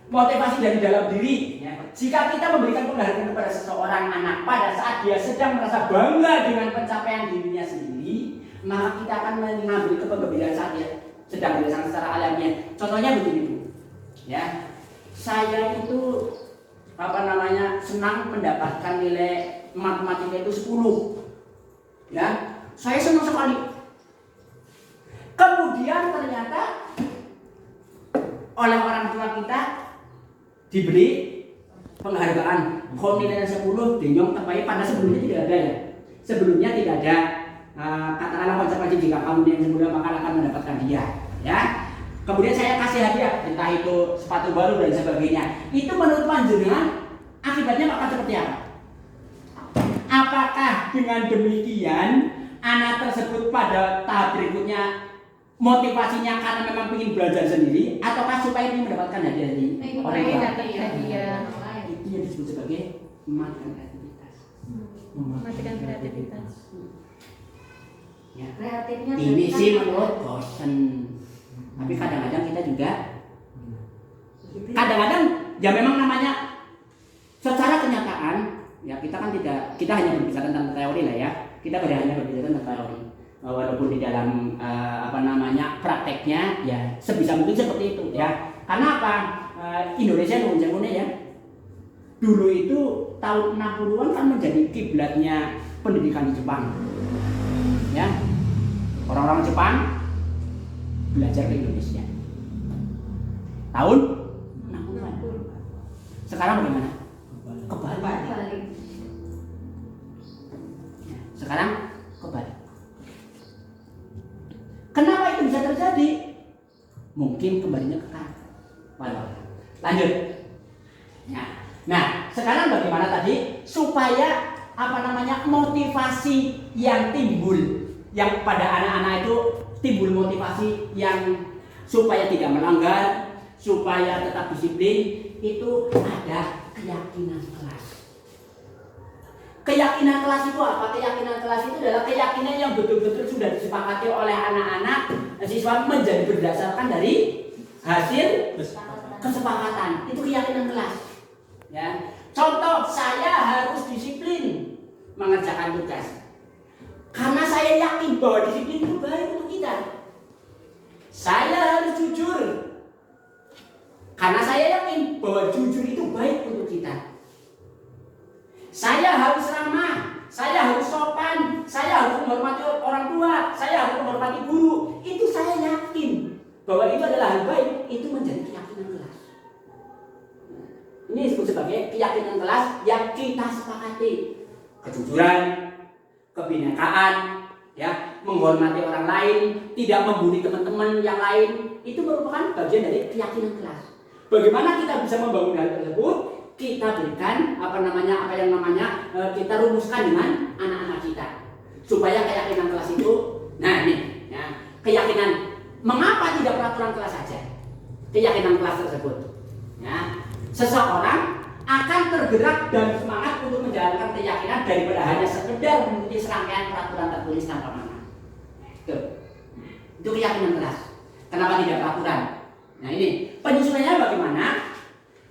Motivasi dari dalam diri. Ya. Jika kita memberikan penghargaan kepada seseorang anak pada saat dia sedang merasa bangga dengan pencapaian dirinya sendiri, maka kita akan mengambil kegembiraan saat dia sedang dirasakan secara alamiah. Contohnya begini Bu. Ya. Saya itu senang mendapatkan nilai matematika itu 10. Ya. Saya senang sekali. Kemudian ternyata oleh orang tua kita diberi penghargaan. Kok nilainya 10 denyong terbaik, pada sebelumnya tidak ada ya. Sebelumnya tidak ada katakanlah konsekuensi jika kamu yang sebelumnya maka akan mendapatkan dia. Ya. Kemudian saya kasih hadiah, entah itu sepatu baru dan sebagainya. Itu menurut panjenengan akibatnya akan seperti apa? Apakah dengan demikian anak tersebut pada tahap berikutnya motivasinya karena memang ingin belajar sendiri, ataukah supaya ingin mendapatkan hadiah dari orang tua? Itu yang disebut sebagai mematikan kreativitas. Mematikan kreativitas. Ya. Kreatifnya Ini sih menurut dosen. Tapi kadang-kadang kita juga ya memang namanya secara kenyataan ya kita hanya berbicara tentang teori lah ya. Kita hanya berbicara tentang teori. Walaupun di dalam prakteknya ya sebisa mungkin seperti itu ya. Karena apa? Indonesia ya. Dulu itu tahun 60-an kan menjadi kiblatnya pendidikan di Jepang. Ya. Orang-orang Jepang belajar ke Indonesia. Tahun 60-an. Sekarang bagaimana? Kebalik. Sekarang kebalik. Kenapa itu bisa terjadi? Mungkin kembalinya ke kanan. Lanjut. Nah, sekarang bagaimana tadi supaya motivasi yang timbul yang pada anak-anak itu timbul motivasi yang supaya tidak melanggar, supaya tetap disiplin, itu ada keyakinan kelas. Keyakinan kelas itu apa? Keyakinan kelas itu adalah keyakinan yang betul-betul sudah disepakati oleh anak-anak siswa menjadi berdasarkan dari hasil kesepakatan. Itu keyakinan kelas. Ya. Contoh, saya harus disiplin mengerjakan tugas. Karena saya yakin bahwa disiplin itu baik untuk kita. Saya harus jujur. Karena saya yakin bahwa jujur itu baik untuk kita. Saya harus ramah, saya harus sopan, saya harus menghormati orang tua, saya harus menghormati guru. Itu saya yakin bahwa itu adalah hal baik. Itu menjadi keyakinan kelas. Ini disebut sebagai keyakinan kelas yang kita sepakati. Kejujuran, kebinekaan, ya, menghormati orang lain, tidak membuli teman-teman yang lain, itu merupakan bagian dari keyakinan kelas. Bagaimana kita bisa membangun hal tersebut? Kita berikan kita rumuskan dengan anak-anak kita supaya keyakinan kelas itu, keyakinan mengapa tidak peraturan kelas saja, keyakinan kelas tersebut, ya, seseorang akan tergerak dan semangat untuk menjalankan keyakinan daripada hanya sekedar mengikuti serangkaian peraturan tertulis tanpa makna. Itu keyakinan kelas. Kenapa tidak peraturan? Nah ini penyusunannya bagaimana?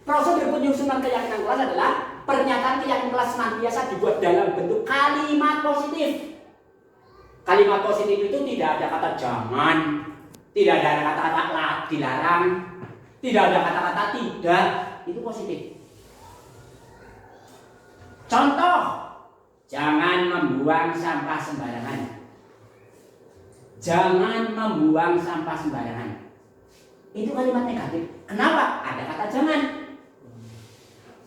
Prosedur penyusunan keyakinan kelas adalah pernyataan keyakinan kelas senantiasa dibuat dalam bentuk kalimat positif. Kalimat positif itu tidak ada kata jangan, tidak ada kata-kata dilarang, tidak ada kata-kata tidak. Itu positif. Contoh, jangan membuang sampah sembarangan. Jangan membuang sampah sembarangan. Itu kalimat negatif. Kenapa? Ada kata jangan.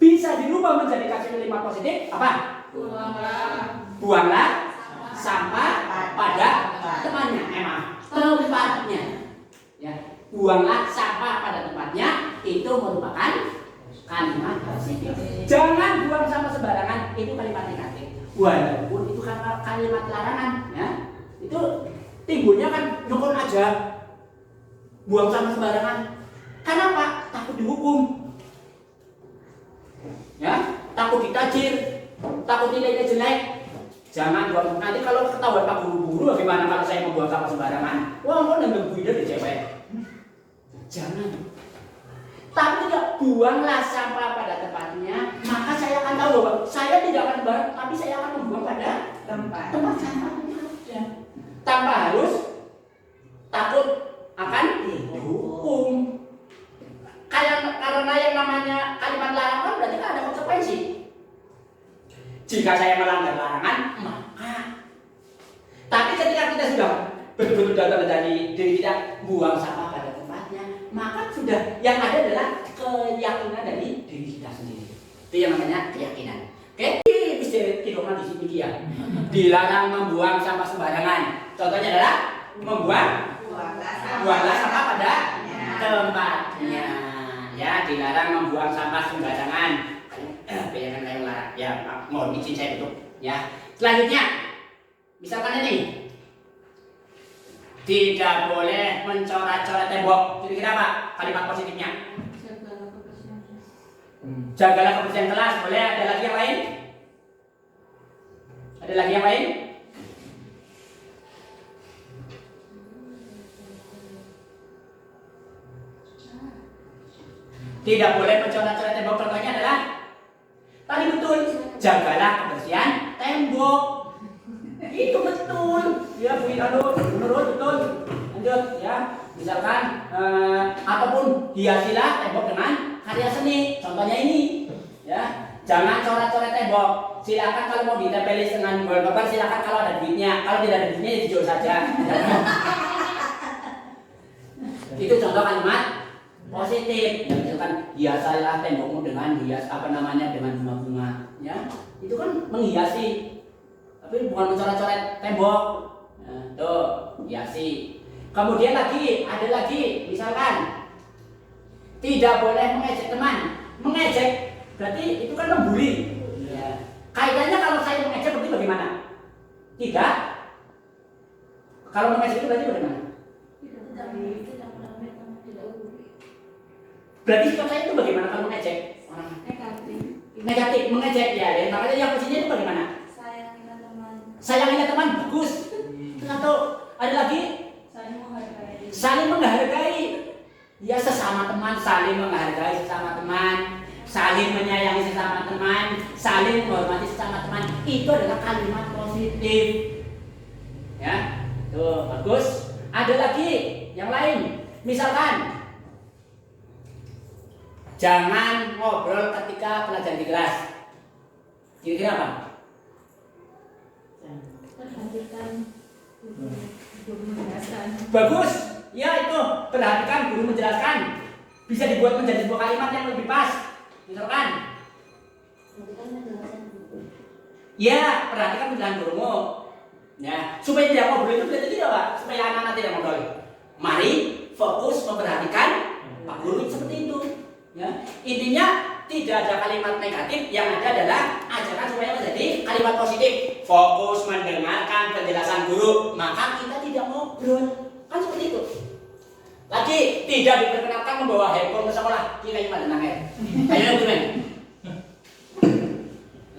Bisa dirubah menjadi kalimat positif. Apa? Buanglah sampah pada tempatnya. Tempatnya. Ya, buanglah sampah pada tempatnya. Itu merupakan kalimat positif. Jangan buang sampah sembarangan. Itu kalimat negatif. Walaupun itu kalimat larangan. Ya, itu timbulnya kan nyokon aja. buang sampah sembarangan. Kenapa? Takut dihukum. Ya, takut ditajir, takut nilainya jelek. Jangan buang. Nanti kalau ketahuan Pak Guru-guru, bagaimana kalau saya membuang sampah sembarangan? Wah, kok nambah buida di cewek. Jangan. Tapi tidak, buanglah sampah pada tempatnya. Maka saya akan tahu bahwa saya tidak akan barang, tapi saya akan membuang pada tempat sampah. Tanpa harus takut akan dihukum. Karena yang namanya kalimat larangan berarti kan ada konsekuensi. Jika saya melanggar larangan, maka. Tapi ketika kita sudah betul-betul datang dari diri kita buang sampah pada tempatnya, maka sudah yang ada adalah keyakinan dari diri kita sendiri. Itu yang namanya keyakinan. Oke, bisa kiloman di sini dia. Dilarang membuang sampah sembarangan. Contohnya adalah buanglah sampah pada tempatnya. Ya, dilarang membuang sampah sembarangan. Bayangan saya larang. Ya, mohon izin saya tutup. Ya. Selanjutnya, misalkan ini tidak boleh mencoret-coret tembok. Kira-kira apa kalimat positifnya? Jagalah kebersihan kelas. Boleh? Ada lagi yang lain? Ada lagi yang lain? Tidak boleh mencoret-coret tembok. Contohnya adalah tadi betul, jagalah kebersihan tembok. Itu betul. Ya, menurut betul. Lanjut ya. Misalkan ataupun hiasilah tembok dengan karya seni. Contohnya ini. Ya, jangan coret-coret tembok. Silakan kalau mau ditempeli dengan wallpaper, silakan kalau ada duitnya. Kalau tidak ada duitnya ya dijual saja. Itu contoh kalimat positif. Ya, misalkan hiasilah tembokmu dengan dengan bunga-bunga. Ya, itu kan menghiasi. Tapi bukan mencoret-coret tembok. Nah, tuh, hiasi. Kemudian ada lagi, misalkan tidak boleh mengejek teman. Mengejek berarti itu kan membuli. Ya. Kaitannya kalau saya mengejek berarti bagaimana? Tidak. Kalau mengejek itu berarti bagaimana? Berarti sikap saya itu bagaimana kalau mengejek? Negatif, mengejek ya. Makanya yang posisinya itu bagaimana? Sayangilah teman, bagus. Atau ada lagi? Saling menghargai. Ya, sesama teman, saling menghargai sesama teman, saling menyayangi sesama teman, saling menghormati sesama teman. Itu adalah kalimat positif. Ya, tuh bagus. Ada lagi yang lain. Misalkan jangan ngobrol ketika pelajaran di kelas. Kira-kira apa? Bagus. Ya, itu perhatikan guru menjelaskan. Bisa dibuat menjadi sebuah kalimat yang lebih pas. Misalkan, ya, perhatikan penjelasan gurumu. Ya, supaya tidak ngobrol itu berarti tidak, Pak. Supaya anak-anak tidak ngobrol. Mari fokus memperhatikan Pak Guru seperti itu. Ya, intinya tidak ada kalimat negatif, yang ada adalah ajakan supaya menjadi kalimat positif. Fokus mendengarkan penjelasan guru, maka kita tidak ngobrol. Kan seperti itu. Lagi, tidak diperkenankan membawa handphone ke sekolah. Kita gimana nangis? Ayo gimana?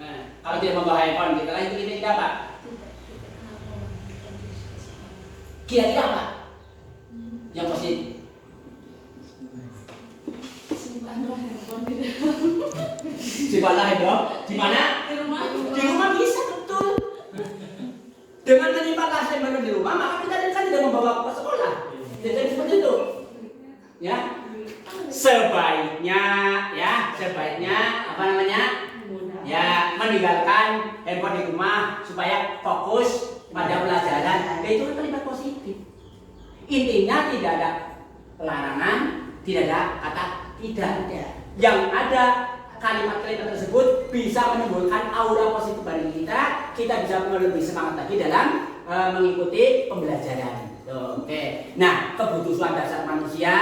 Nah, kalau tidak membawa handphone, kita lagi kita apa? Kira-kira apa? Yang positif. Simpanlah handphone. Di mana? Di rumah. Di rumah bisa, betul. Dengan menyimpan handphone di rumah, maka kita kan tidak membawa ke sekolah. Jadi seperti itu. Ya. Sebaiknya apa namanya? Ya, meninggalkan handphone di rumah supaya fokus pada pelajaran. Itu kan kalimat positif. Intinya tidak ada larangan, tidak ada kata tidak ada. Yang ada kalimat-kalimat tersebut bisa menimbulkan aura positif bagi kita. Kita bisa lebih semangat lagi dalam mengikuti pembelajaran. Oke. Nah, kebutuhan dasar manusia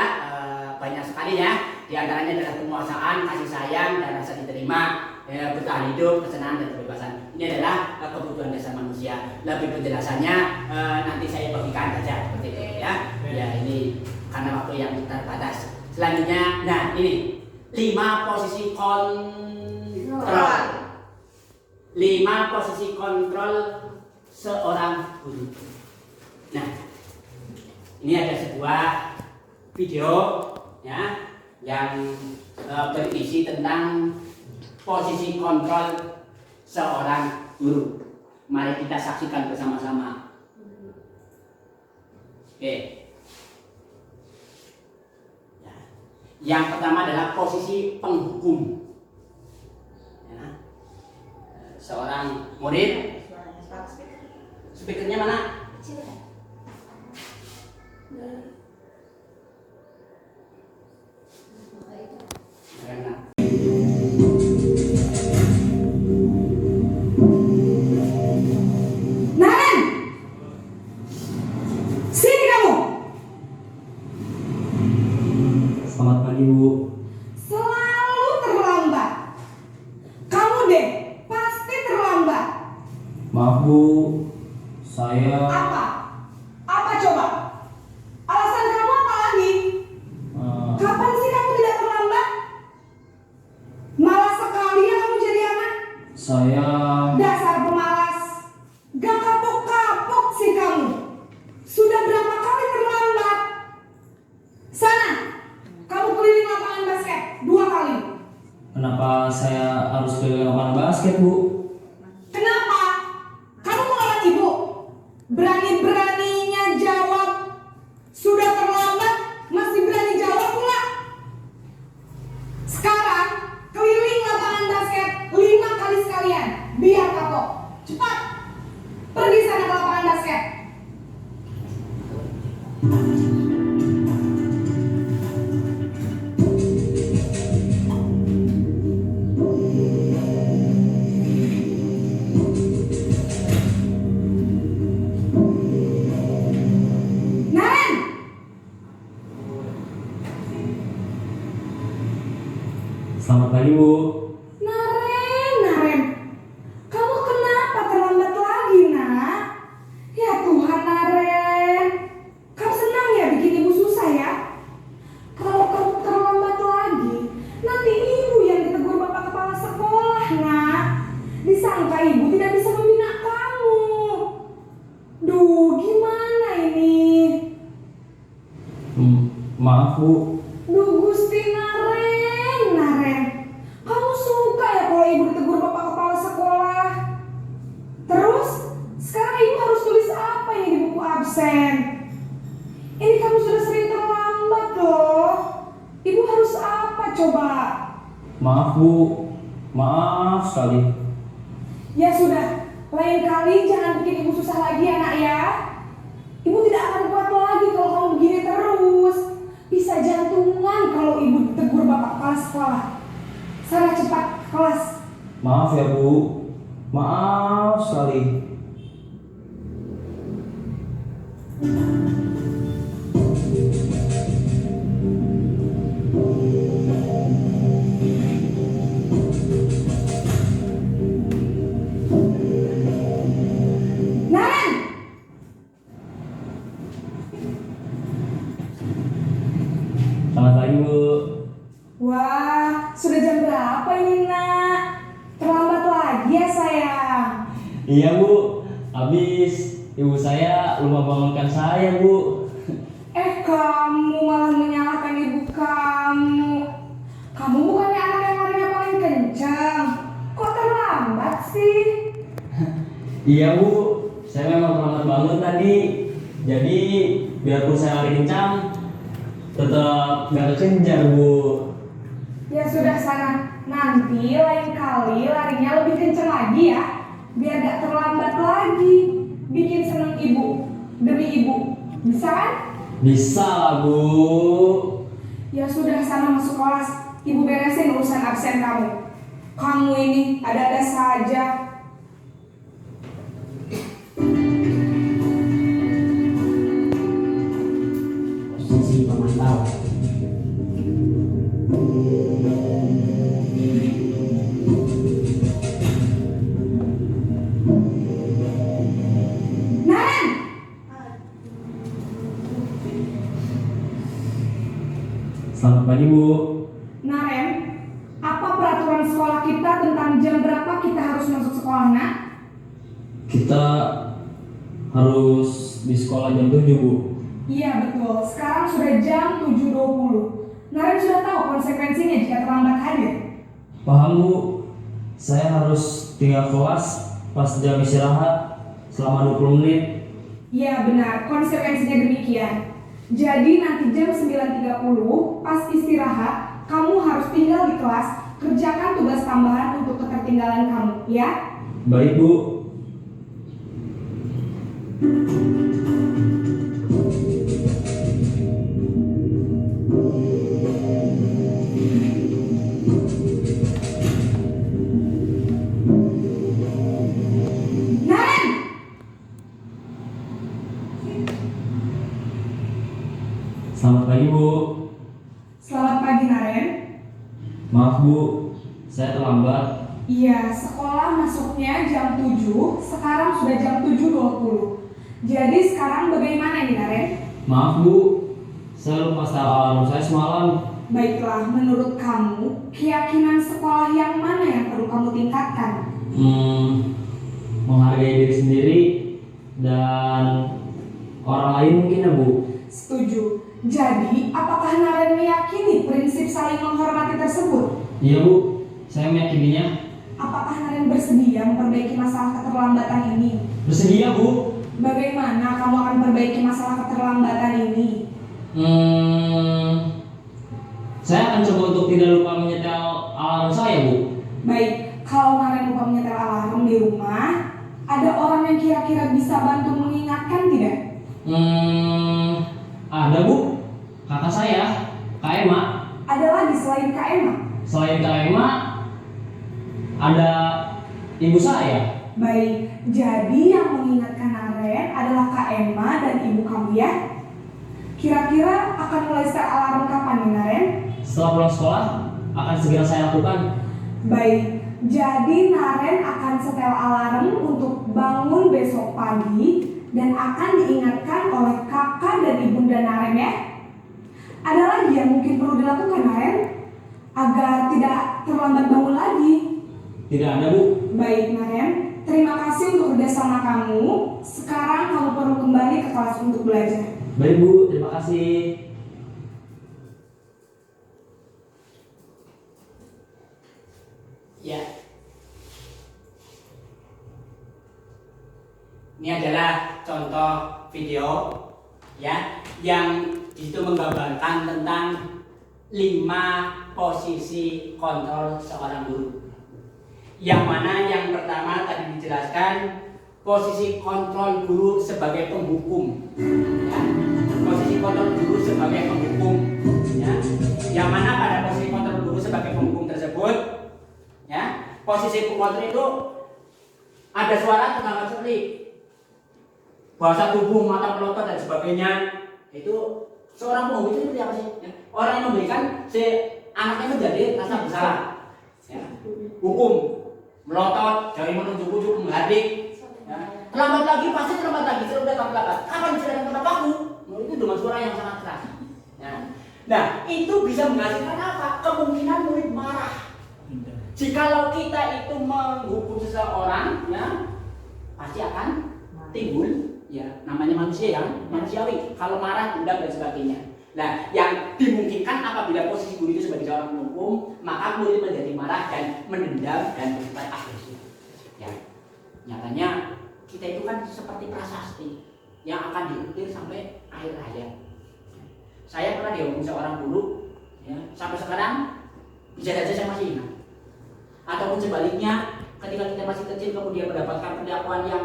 banyak sekali ya. Di antaranya adalah penguasaan, kasih sayang, dan rasa diterima, bertahan hidup, kesenangan dan kebebasan. Ini adalah kebutuhan dasar manusia. Lebih penjelasannya nanti saya bagikan saja seperti itu ya. Ya, ini karena waktu yang terbatas. Selanjutnya, nah ini 5 posisi kontrol. 5 posisi kontrol seorang guru. Nah, ini ada sebuah video ya yang berisi tentang posisi kontrol seorang guru. Mari kita saksikan bersama-sama. Oke. Ya. Yang pertama adalah posisi penghukum. Ya. Seorang murid. Speakernya mana? Karena Naren, sini kamu. Selamat pagi, Bu. Selalu terlambat. Kamu deh, pasti terlambat. Maaf, Bu. Saya Apa? Apa coba? Alasan kamu apa lagi? Kapan sih kamu tidak terlambat? Malas sekali ya kamu jadi anak. saya Dasar pemalas. Gak kapok-kapok sih kamu. Sudah berapa kali terlambat? Sana, kamu keliling lapangan basket 2 kali. kenapa saya harus ke lapangan basket, Bu? Kenapa? Kamu melawan ibu? Berani-beraninya jawab. Sudah terlambat, masih berani jawab pula. Sekarang, keliling lapangan basket 5 kali sekalian. Biar kapok. Cepat. Pergi sana ke lapangan basket. Naren! Selamat pagi, Bu. Naren, kamu kenapa terlambat lagi, nak? Ya Tuhan, Naren, kamu senang ya bikin ibu susah ya? Kalau kamu terlambat lagi, nanti ibu yang ditegur bapak kepala sekolah, nak. Disangka ibu tidak bisa membina kamu. Duh, gimana ini? Maaf, Bu. Duh Gusti Naren, kamu suka ya kalau ibu ditegur bapak kepala sekolah? Terus, sekarang ibu harus tulis apa ini di buku absen? Ini kamu sudah sering terlambat loh. Ibu harus apa coba? Maaf, Bu. Maaf sekali. Ya sudah, lain kali jangan bikin ibu susah lagi ya nak ya. Ibu tidak akan kuat lagi kalau kamu begini terus. Bisa jantungan kalau ibu ditegur bapak kepala sekolah. Sana cepat kelas. Maaf ya, Bu. Maaf sekali. Naren! Selamat pagi, Bu. Wah, sudah jam berapa ini nak? Terlambat lagi ya sayang. Iya, Bu. Habis ibu saya lupa bangunkan saya, Bu. Kamu malah menyalahkan ibu kamu. Kamu bukannya anak yang larinya paling kencang. Kok terlambat sih? Iya, Bu. Saya memang terlambat bangun tadi. Jadi biarpun saya lari kencang, tetap gak kekejar, Bu. Ya sudah sana. Nanti lain kali larinya lebih kencang lagi ya. Biar gak terlambat lagi. Bikin seneng ibu. Demi ibu. Bisa kan? Bisa lah, Bu. Ya sudah sana masuk kelas. Ibu beresin urusan absen kamu. Kamu ini ada-ada saja. posisi pemantau. Naren! Selamat pagi Bu. Naren, apa peraturan sekolah kita tentang jam berapa kita harus masuk sekolah, nak? Kita harus di sekolah jam 7 Bu. Iya betul, sekarang sudah jam 7.20. Naren sudah tahu konsekuensinya jika terlambat hadir. Paham Bu, saya harus tinggal kelas pas jam istirahat selama 20 menit. Iya benar, konsekuensinya demikian. Jadi nanti jam 9.30 pas istirahat, kamu harus tinggal di kelas, kerjakan tugas tambahan untuk ketertinggalan kamu, ya? Baik Bu. Naren! Selamat pagi Bu. Selamat pagi Naren. Maaf Bu, saya terlambat. Iya, sekolah masuknya jam 7, sekarang sudah jam 7.20. Jadi sekarang bagaimana nih Naren? Maaf Bu, saya lupa setel alarm saya semalam. Baiklah, menurut kamu, keyakinan sekolah yang mana yang perlu kamu tingkatkan? Menghargai diri sendiri dan orang lain mungkin ya Bu. Setuju. Jadi, apakah Naren meyakini prinsip saling menghormati tersebut? Iya Bu, saya meyakininya. Apakah Naren bersedia memperbaiki masalah keterlambatan ini? Bersedia Bu. Bagaimana kamu akan memperbaiki masalah keterlambatan ini? Saya akan coba untuk tidak lupa menyetel alarm saya Bu. Baik, kalau Naren lupa menyetel alarm di rumah, ada orang yang kira-kira bisa bantu mengingatkan tidak? Ada Bu, kakak saya, Kak Emma. Ada lagi selain Kak Emma? Selain Kak Emma, ada ibu saya. Baik, jadi yang mengingatkan Naren adalah Kak Emma dan ibu kamu ya? Kira-kira akan mulai setel alarm kapan nih Naren? Setelah pulang sekolah, akan segera saya lakukan. Baik, jadi Naren akan setel alarm untuk bangun besok pagi dan akan diingatkan oleh kakak dan ibunda Naren ya. Ada lagi yang mungkin perlu dilakukan Naren agar tidak terlambat bangun lagi? Tidak ada Bu. Baik Naren, terima kasih untuk kerjasama kamu. Sekarang kamu perlu kembali ke kelas untuk belajar. Baik Bu, terima kasih. Ya. Ini adalah contoh video ya yang itu menggambarkan tentang 5 posisi kontrol seorang guru. Yang mana yang pertama tadi dijelaskan posisi kontrol guru sebagai penghukum. Ya. Posisi kontrol guru sebagai penghukum. Ya. Yang mana pada posisi kontrol guru sebagai penghukum tersebut, ya, posisi kontrol itu ada suara tentang celik, bahasa tubuh, mata melotot dan sebagainya. Itu seorang penghukum itu seperti apa sih? Ya. Orang yang memberikan si anaknya menjadi rasa bersalah. Ya. Hukum, melotot, jari menunjuk ujung, menghadik. Ya. Terlambat lagi, pasti terlambat lagi. Sudah terlambat. Kapan bisa tempat aku? Itu dengan suara yang sangat keras. Ya. Nah, itu bisa menghasilkan apa? Kemungkinan murid marah. Jikalau kita itu menghukum seseorang, ya, pasti akan timbul, ya, namanya manusia ya, manusiawi. Kalau marah, dendam dan sebagainya. Nah, yang dimungkinkan apabila posisi guru itu sebagai seorang penghukum, maka murid menjadi marah dan mendendam dan bersifat agresif. Ya, nyatanya kita itu kan seperti prasasti yang akan diukir sampai akhir hayat. Saya pernah dihukum seorang guru, ya, sampai sekarang bisa saja saya masih ingat. Ataupun sebaliknya, ketika kita masih kecil kemudian mendapatkan pendakwaan yang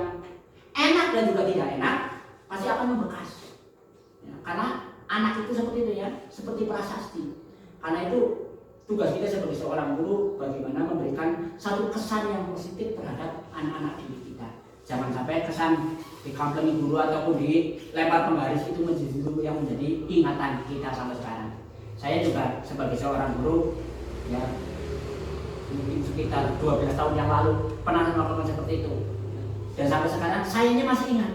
enak dan juga tidak enak, pasti akan membekas. Ya, karena anak itu seperti itu ya, seperti prasasti. Karena itu tugas kita sebagai seorang guru bagaimana memberikan satu kesan yang positif terhadap anak-anak didik kita. Jangan sampai kesan dikamplengi guru ataupun dilempar penggaris itu menjadi guru yang menjadi ingatan kita sampai sekarang. Saya juga sebagai seorang guru, ya, mungkin sekitar 12 tahun yang lalu pernah melakukan seperti itu. Dan sampai sekarang sayanya masih ingat.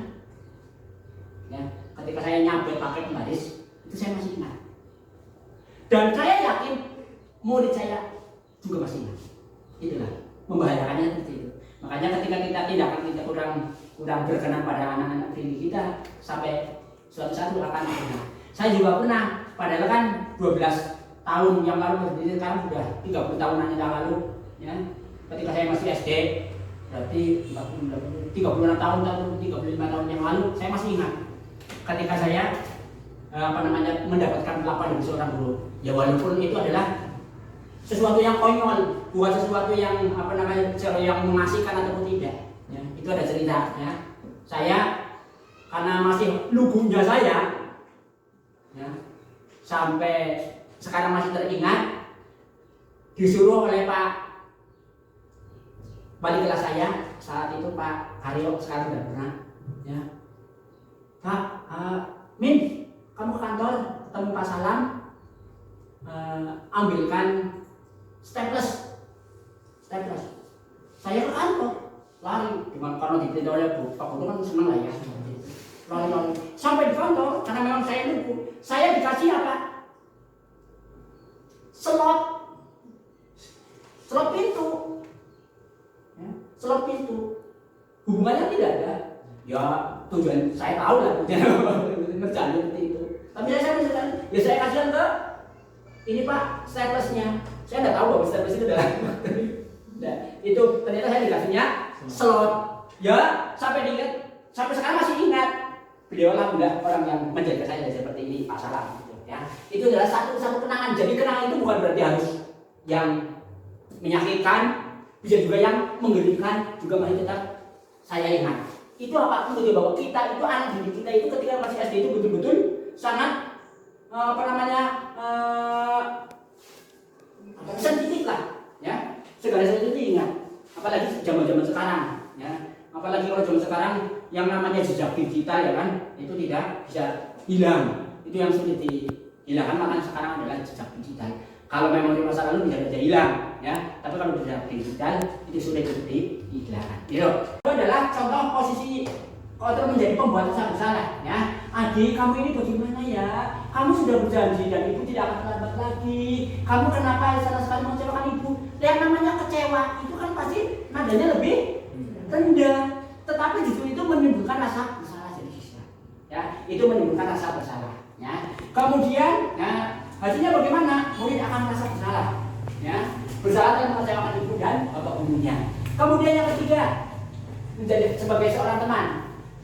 Ya, ketika saya nyabet pakai penggaris, itu saya masih ingat. Dan saya yakin murid saya juga masih ingat. Itulah membahayakannya seperti itu. Makanya ketika tindakan kita kurang berkenan pada anak-anak didik kita, sampai suatu saat akan berkenan. Saya juga pernah, padahal kan 12 tahun yang lalu, jadi sekarang sudah 30 tahunan yang lalu, ya. Ketika saya masih SD, berarti 36 tahun atau 35 tahun yang lalu, saya masih ingat ketika saya mendapatkan laporan dari seorang guru. Ya walaupun itu adalah sesuatu yang konyol, bukan sesuatu yang yang mengasihkan ataupun tidak. Ya, itu ada cerita. Ya. Saya karena masih lugunya saya, ya, sampai sekarang masih teringat, disuruh oleh Pak wali kelas saya saat itu, Pak Haryo, sekarang sudah pernah, ya. Pak, Min, kamu ke kantor ketemu Pak Salam, ambilkan staples. Saya ke kantor, lari, karena diperintah oleh Pak Guru kan senang lah ya, lari. Sampai di kantor, karena memang saya lugu, saya dikasih apa? Slot pintu, ya, slot pintu. Hubungannya tidak ada. Ya tujuan saya tahu lah tujuan ngerjain seperti itu. Tapi saya kasihkan ke ini Pak staplesnya. Saya nggak tahu bahwa staples itu adalah. Nah, itu ternyata saya dikasihnya slot. Ya sampai sekarang masih ingat. Beliau lah orang yang menjaga saya seperti ini, Pak Salam. Ya, itu adalah satu kenangan. Jadi kenangan itu bukan berarti harus yang menyakitkan, bisa juga yang menggelikan, juga masih tetap saya ingat. Itu apa? Itu bahwa kita itu, anak didik kita itu ketika masih SD itu betul-betul sangat sensitif lah, ya. Segala sesuatu itu ingat. Apalagi zaman sekarang, ya. Apalagi kalau zaman sekarang yang namanya jejak digital, ya kan, itu tidak bisa hilang. Itu yang sulit dihilangkan, makanya sekarang adalah jejak digital. Kalau memang di masa lalu bisa saja hilang, ya. Tapi kalau jejak digital itu sulit untuk dihilangkan. Itu adalah contoh posisi kontrol menjadi pembuat kesalahan bersalah, ya. Adik, kamu ini bagaimana ya? Kamu sudah berjanji dan ibu tidak akan terlambat lagi. Kamu kenapa salah sekali mengecewakan ibu? Yang namanya kecewa itu kan pasti nadanya lebih rendah, tetapi justru itu menimbulkan rasa bersalah jadi siswa. Ya, itu menimbulkan rasa bersalah. Ya. Kemudian, ya, hasilnya bagaimana? Murid akan merasa bersalah, ya, bersalah dan mengecewakan ibu dan bapak gurunya. Kemudian yang ketiga, menjadi sebagai seorang teman,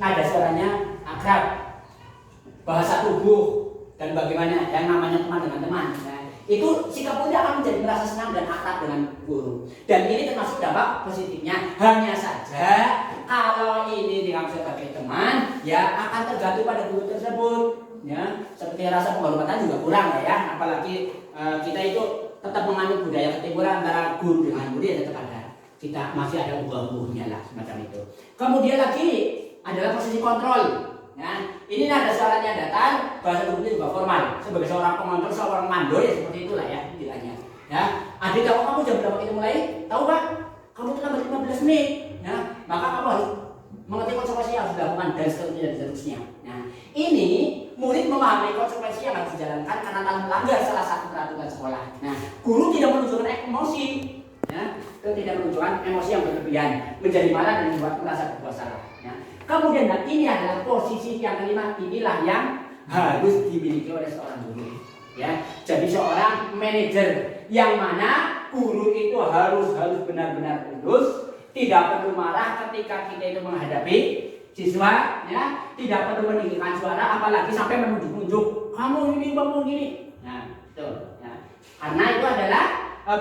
nada suaranya akrab, bahasa tubuh, dan bagaimana yang namanya teman dengan teman. Nah, itu sikap murid akan menjadi merasa senang dan akrab dengan guru. Dan ini termasuk dampak positifnya. Hanya saja kalau ini dianggap sebagai teman, ya akan tergantung pada guru tersebut. Ya, seperti rasa penghormatan juga kurang ya, apalagi kita itu tetap menganut budaya ketimuran antara guru dengan murid, ya tetap ada, kita masih ada ubah-ubahnya lah semacam itu. Kemudian lagi adalah posisi kontrol, ya. Ini nada suaranya datar, bahasa tubuhnya juga formal. Sebagai seorang pengontrol, seorang mando, ya seperti itulah ya istilahnya. Ya, adik, tahu kamu jam berapa kita mulai? Tahu Pak? Kamu terlambat 15 menit, ya. Maka kamu harus mengerti konsekuensi yang harus dilakukan dan seterusnya. Nah, ini murid memahami konsekuensi yang harus dijalankan karena telah melanggar salah satu peraturan sekolah. Nah, guru tidak menunjukkan emosi, ya, tidak menunjukkan emosi yang berlebihan, menjadi marah dan membuat merasa bersalah. Ya. Kemudian, nah, ini adalah posisi yang kelima, inilah yang harus dimiliki oleh seorang guru. Ya, jadi seorang manajer yang mana guru itu harus benar-benar tulus, tidak perlu marah ketika kita itu menghadapi siswa, ya, tidak perlu meninggikan suara, apalagi sampai menunjuk-nunjuk kamu gini. Nah, itu, ya. Karena itu adalah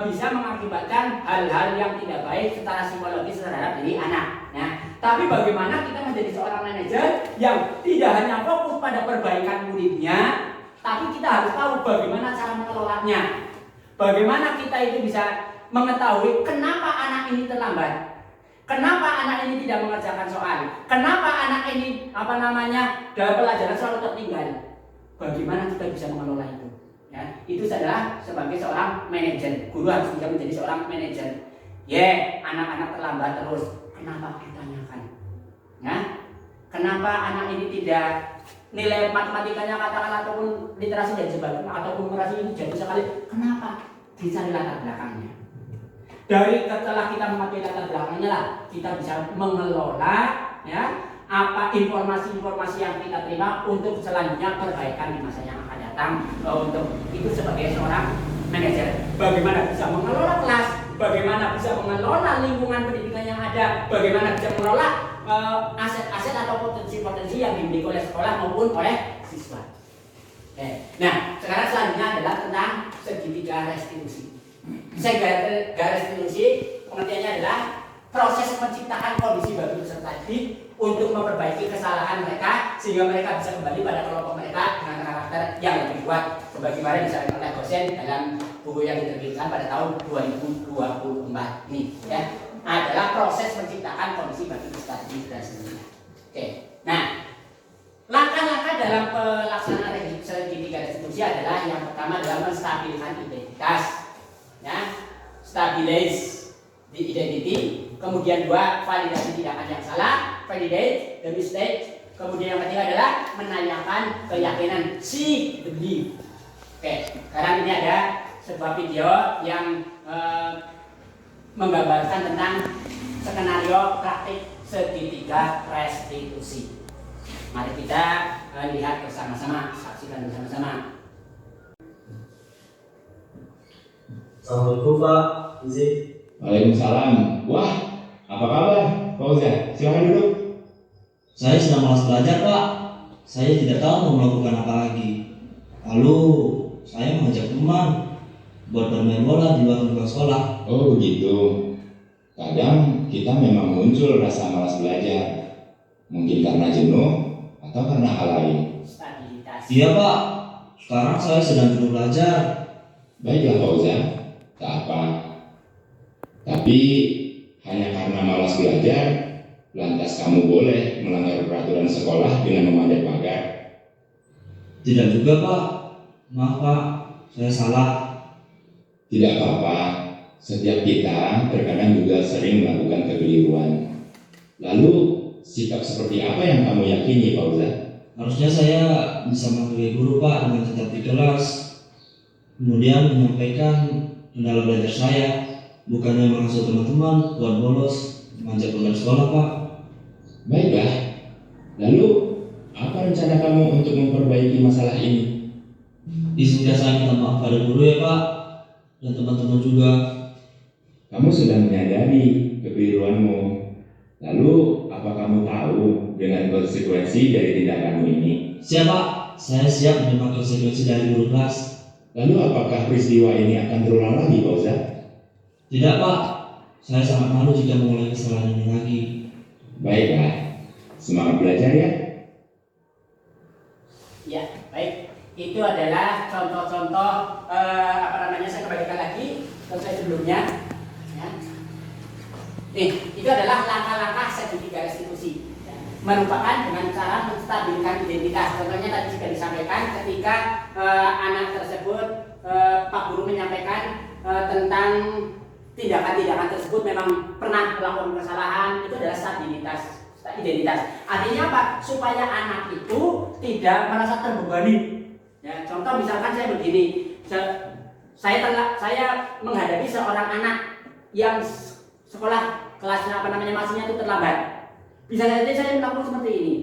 bisa mengakibatkan hal-hal yang tidak baik secara psikologis terhadap diri anak. Ya. Tapi bagaimana kita menjadi seorang manajer yang tidak hanya fokus pada perbaikan muridnya, tapi kita harus tahu bagaimana cara mengelolanya. Bagaimana kita itu bisa mengetahui kenapa anak ini terlambat. Kenapa anak ini tidak mengerjakan soal? Kenapa anak ini dalam pelajaran selalu tertinggal? Bagaimana kita bisa mengelola itu? Ya, itu adalah sebagai seorang manajer. Guru harus bisa menjadi seorang manajer. Anak-anak terlambat terus. Kenapa ditanyakan? Ya? Kenapa anak ini tidak nilai matematikanya katakan ataupun literasi dan sebagainya ataupun numerasi ini jatuh sekali. Kenapa? Dicari latar belakangnya. Dari setelah kita mengetahui latar belakangnya lah, kita bisa mengelola ya apa informasi-informasi yang kita terima untuk selanjutnya perbaikan di masa yang akan datang. Untuk itu sebagai seorang manajer, bagaimana bisa mengelola kelas, bagaimana bisa mengelola lingkungan pendidikan yang ada, bagaimana bisa mengelola aset-aset atau potensi-potensi yang dimiliki oleh sekolah maupun oleh siswa. Nah, sekarang selanjutnya adalah tentang segitiga restitusi. Segitiga restitusi pengertiannya adalah proses menciptakan kondisi bagi peserta didik untuk memperbaiki kesalahan mereka sehingga mereka bisa kembali pada kelompok mereka dengan karakter yang lebih kuat sebagaimana disampaikan oleh dosen dalam buku yang diterbitkan pada tahun 2024 ini ya, adalah proses menciptakan kondisi bagi peserta didik dan seterusnya. Oke. Nah, langkah-langkah dalam pelaksanaan segitiga restitusi adalah yang pertama adalah menstabilkan identitas ya, stabilize di identity. Kemudian dua, validasi tindakan yang salah, validate the mistake. Kemudian yang ketiga adalah menanyakan keyakinan, seek the belief. Oke, sekarang ini ada sebuah video yang menggambarkan tentang skenario praktik segitiga restitusi. Mari kita lihat bersama-sama, saksikan bersama-sama. Assalamualaikum Pak, izin. Waalaikumsalam. Wah, apa kabar Pak Uza? Silahkan duduk. Saya sedang malas belajar Pak. Saya tidak tahu mau melakukan apa lagi. Lalu saya mengajak teman buat bermain bola di luar lingkungan sekolah. Oh begitu. Kadang kita memang muncul rasa malas belajar. Mungkin karena jenuh atau karena hal lain. Stabilitas. Iya Pak, sekarang saya sedang jenuh belajar. Baiklah Pak Uza, tak apa. Tapi hanya karena malas belajar, lantas kamu boleh melanggar peraturan sekolah dengan memanjat pagar. Tidak juga Pak. Maaf Pak, saya salah. Tidak apa-apa. Setiap kita terkadang juga sering melakukan kekeliruan. Lalu sikap seperti apa yang kamu yakini Pak Uza? Harusnya saya bisa menghargai guru Pak dengan tetap di kelas. Kemudian menyampaikan kendala belajar saya, bukannya mengasuh teman-teman buat bolos manjat pagar sekolah Pak. Baiklah. Lalu apa rencana kamu untuk memperbaiki masalah ini? Izinkan saya minta maaf pada guru ya Pak, dan teman-teman juga. Kamu sudah menyadari kekeliruanmu. Lalu apa kamu tahu dengan konsekuensi dari tindakanmu ini? Siap Pak, saya siap menerima konsekuensi dari guru kelas. Lalu apakah peristiwa ini akan terulang lagi Pak Uza? Tidak Pak, saya sangat malu jika mengulangi kesalahan ini lagi. Baiklah, semangat belajar ya. Ya, baik. Itu adalah contoh-contoh saya kembalikan lagi ke slide sebelumnya. Ya. Nih, itu adalah langkah-langkah segitiga restitusi. Ya. Merupakan dengan cara menstabilkan identitas. Contohnya tadi sudah disampaikan ketika anak tersebut Pak Guru menyampaikan tentang tindakan-tindakan tersebut memang pernah melakukan kesalahan, itu adalah stabilitas identitas. Artinya apa? Supaya anak itu tidak merasa terbebani. Ya, contoh misalkan saya begini, saya menghadapi seorang anak yang sekolah kelasnya masihnya itu terlambat. Bisa saja saya melakukan seperti ini.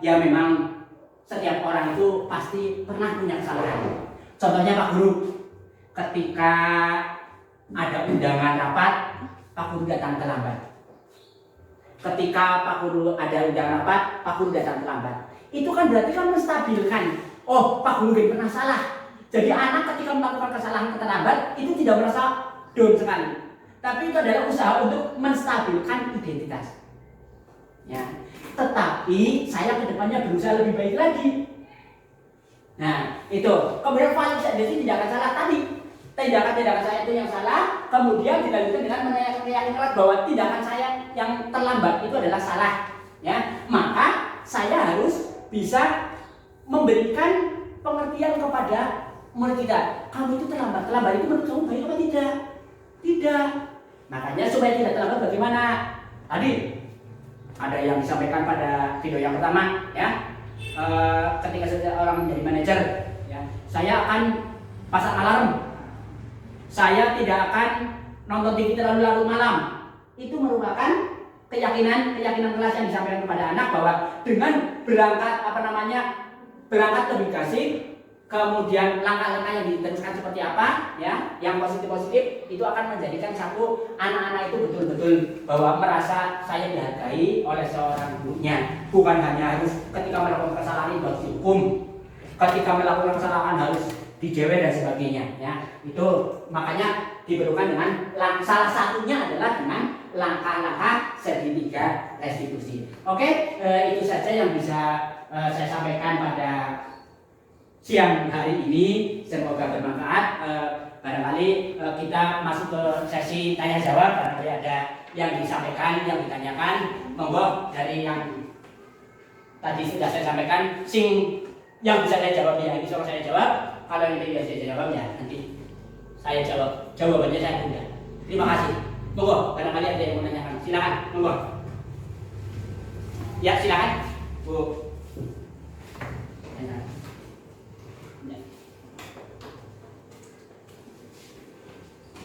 Ya memang setiap orang itu pasti pernah punya kesalahan. Contohnya Pak Guru, ketika ada undangan rapat, Pak Guru datang terlambat. Ketika Pak Guru ada undangan rapat, Pak Guru datang terlambat. Itu kan berarti kan menstabilkan. Oh, Pak Guru tidak pernah salah. Jadi anak ketika melakukan kesalahan terlambat itu tidak merasa down sekali. Tapi itu adalah usaha untuk menstabilkan identitas. Ya. Tetapi saya kedepannya berusaha lebih baik lagi. Nah, itu. Kemudian validasi tindakan salah tadi. Tindakan-tindakan saya itu yang salah, kemudian dilanjutkan dengan meyakinkan bahwa tindakan saya yang terlambat itu adalah salah. Ya, maka saya harus bisa memberikan pengertian kepada murid kita. Kamu itu terlambat. Terlambat itu menurut kamu baik apa tidak? Tidak. Makanya supaya tidak terlambat bagaimana? Tadi ada yang disampaikan pada video yang pertama, ya. ketika seseorang menjadi manajer, ya, saya akan pasang alarm. Saya tidak akan nonton TV terlalu larut malam. Itu merupakan keyakinan kelas yang disampaikan kepada anak bahwa dengan berangkat lebih kasih, kemudian langkah-langkah yang diteruskan seperti apa, ya, yang positif itu akan menjadikan satu anak-anak itu betul-betul bahwa merasa saya dihargai oleh seorang gurunya, bukan hanya harus ketika melakukan kesalahan itu harus dihukum, ketika melakukan kesalahan harus dijewer dan sebagainya, ya. Itu makanya diperlukan dengan salah satunya adalah dengan langkah-langkah segitiga restitusi. Oke, itu saja yang bisa saya sampaikan pada siang hari ini. Semoga bermanfaat. Barangkali kita masuk ke sesi tanya jawab. Barangkali ada yang disampaikan, yang ditanyakan, monggo dari yang tadi sudah saya sampaikan, yang bisa saya jawab ya ini saya jawab. Kalau yang tidak saya jawab ya nanti saya jawab. Jawabannya saya tunda. Terima kasih. Monggo, barangkali ada yang mau menanyakan. Silakan, monggo. Ya, silakan, Bu.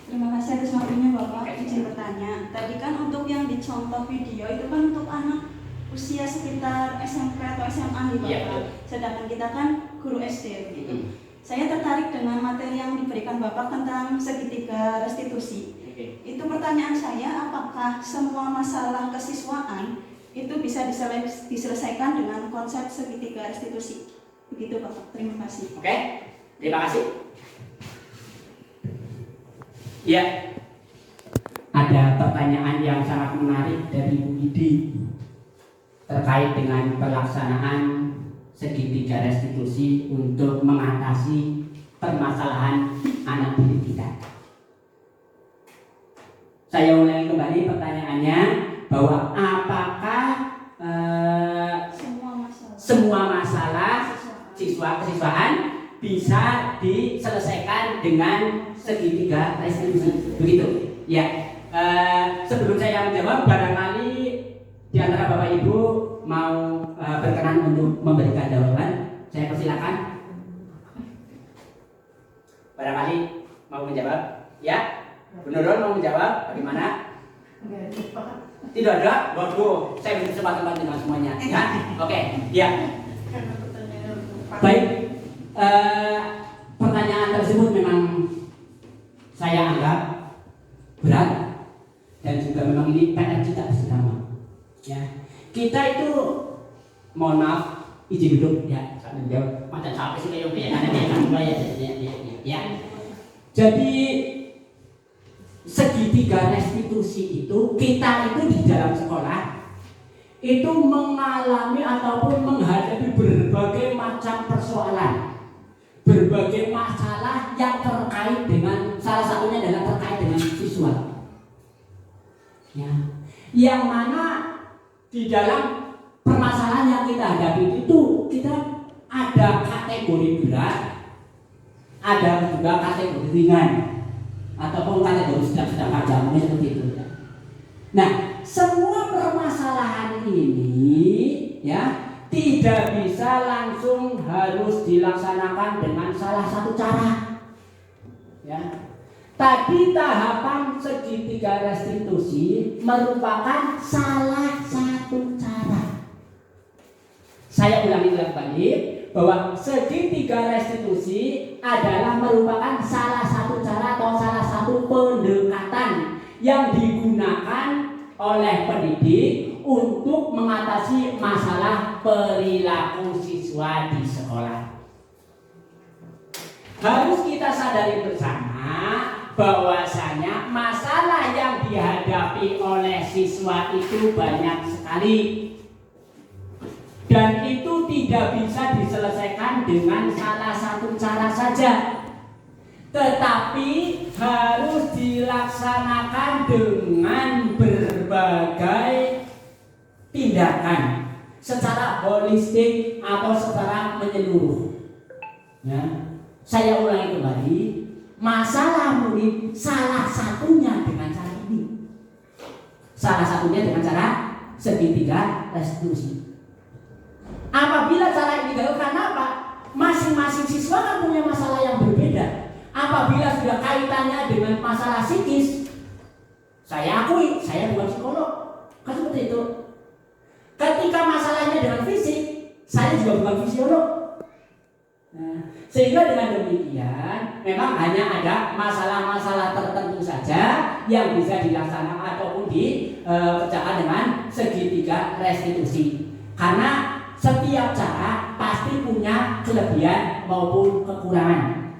Terima kasih atas waktunya Bapak. Izin bertanya. Tadi kan untuk yang dicontoh video itu kan untuk anak usia sekitar SMP atau SMA nih Bapak. Ya, sedangkan kita kan guru SD gitu. Saya tertarik dengan materi yang diberikan Bapak tentang segitiga restitusi. Itu pertanyaan saya, apakah semua masalah kesiswaan itu bisa diselesaikan dengan konsep segitiga restitusi? Begitu Bapak. Terima kasih. Oke, terima kasih. Ya, ada pertanyaan yang sangat menarik dari Bu Widi terkait dengan pelaksanaan segitiga restitusi untuk mengatasi permasalahan anak didik kita. Saya ulangi kembali pertanyaannya bahwa apakah semua masalah kesiswaan bisa diselesaikan dengan segitiga restitusi, begitu? Ya. Sebelum saya menjawab, barangkali di antara Bapak Ibu mau berkenan untuk memberikan jawaban, saya persilakan. Barangkali mau menjawab, ya? Bu Nurul mau menjawab, bagaimana? Tidak ada? Waduh, saya beri kesempatan dengan semuanya, ya? Oke, ya. Baik, pertanyaan tersebut memang saya anggap berat dan juga memang ini PR kita bersama. Ya, kita itu mohon maaf izin duduk ya, sambil jawab macam sampai sih kayak ya. Jadi segitiga restitusi itu kita itu di dalam sekolah itu mengalami ataupun menghadapi berbagai macam persoalan, berbagai masalah yang terkait dengan salah satunya adalah terkait dengan siswa. Ya, yang mana di dalam permasalahan yang kita hadapi itu kita ada kategori berat, ada juga kategori ringan, ataupun kategori sedang agamanya seperti itu. Nah, semua permasalahan ini ya tidak bisa langsung harus dilaksanakan dengan salah satu cara. Ya. Tadi tahapan segitiga restitusi merupakan salah satu cara. Saya ulangi kembali bahwa segitiga restitusi adalah merupakan salah satu cara atau salah satu pendekatan yang digunakan oleh pendidik untuk mengatasi masalah perilaku siswa di sekolah. Harus kita sadari bersama bahwasanya masalah yang dihadapi oleh siswa itu banyak sekali dan itu tidak bisa diselesaikan dengan salah satu cara saja, tetapi harus dilaksanakan dengan berbagai tindakan secara holistik atau secara menyeluruh. Ya. Saya ulangi kembali, masalah murid salah satunya dengan cara ini, salah satunya dengan cara segitiga restitusi. Apabila cara ini digagal, karena apa? Masing-masing siswa kan punya masalah yang berbeda. Apabila sudah kaitannya dengan masalah psikis, saya akui, saya bukan psikolog, kan seperti itu. Ketika masalahnya dengan fisik, saya juga bukan fisiolog. Nah, sehingga dengan demikian, memang hanya ada masalah-masalah tertentu saja yang bisa dilaksanakan ataupun dikerjakan dengan segitiga restitusi. Karena setiap cara pasti punya kelebihan maupun kekurangan.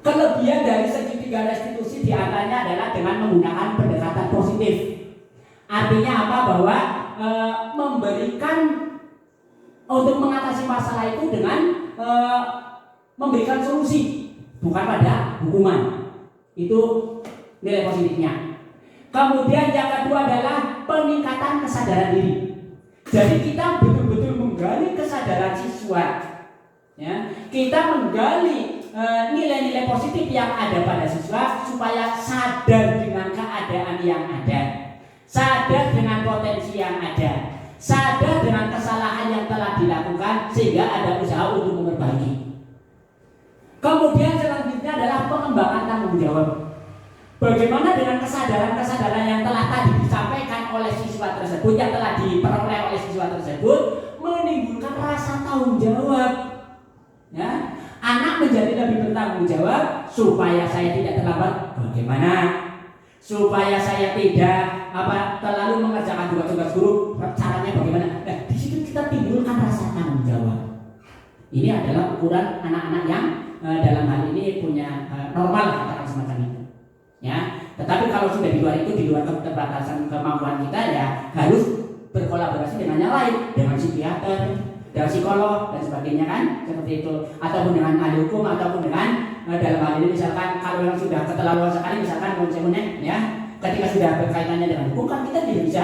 Kelebihan dari segitiga restitusi diantaranya adalah dengan menggunakan pendekatan positif. Artinya apa? Bahwa memberikan untuk mengatasi masalah itu dengan memberikan solusi, bukan pada hukuman. Itu nilai positifnya. Kemudian yang kedua adalah peningkatan kesadaran diri. Jadi kita betul-betul menggali kesadaran siswa, ya. Kita menggali nilai-nilai positif yang ada pada siswa supaya sadar dengan keadaan yang ada, sadar dengan potensi yang ada, sadar dengan kesalahan yang telah dilakukan sehingga ada usaha untuk memperbaiki. Kemudian selanjutnya adalah pengembangan tanggung jawab. Bagaimana dengan kesadaran-kesadaran yang telah tadi disampaikan oleh siswa tersebut, yang telah diperoleh oleh siswa tersebut, menimbulkan rasa tanggung jawab. Ya, anak menjadi lebih bertanggung jawab supaya saya tidak terlambat. Bagaimana? Supaya saya tidak terlalu mengerjakan tugas-tugas guru. Caranya bagaimana? Nah, di situ kita timbulkan rasa tanggung jawab. Ini adalah ukuran anak-anak yang dalam hal ini punya normal, katakan semacam itu. Ya, tetapi kalau sudah di luar itu, di luar keterbatasan kemampuan kita, ya harus berkolaborasi dengan yang lain, dengan psikiater, dengan psikolog dan sebagainya, kan seperti itu, ataupun dengan ahli hukum, ataupun dengan dalam hal ini misalkan kalau yang sudah keterlaluan sekali, misalkan konsemen, ya, ketika sudah berkaitannya dengan hukum, kan kita tidak bisa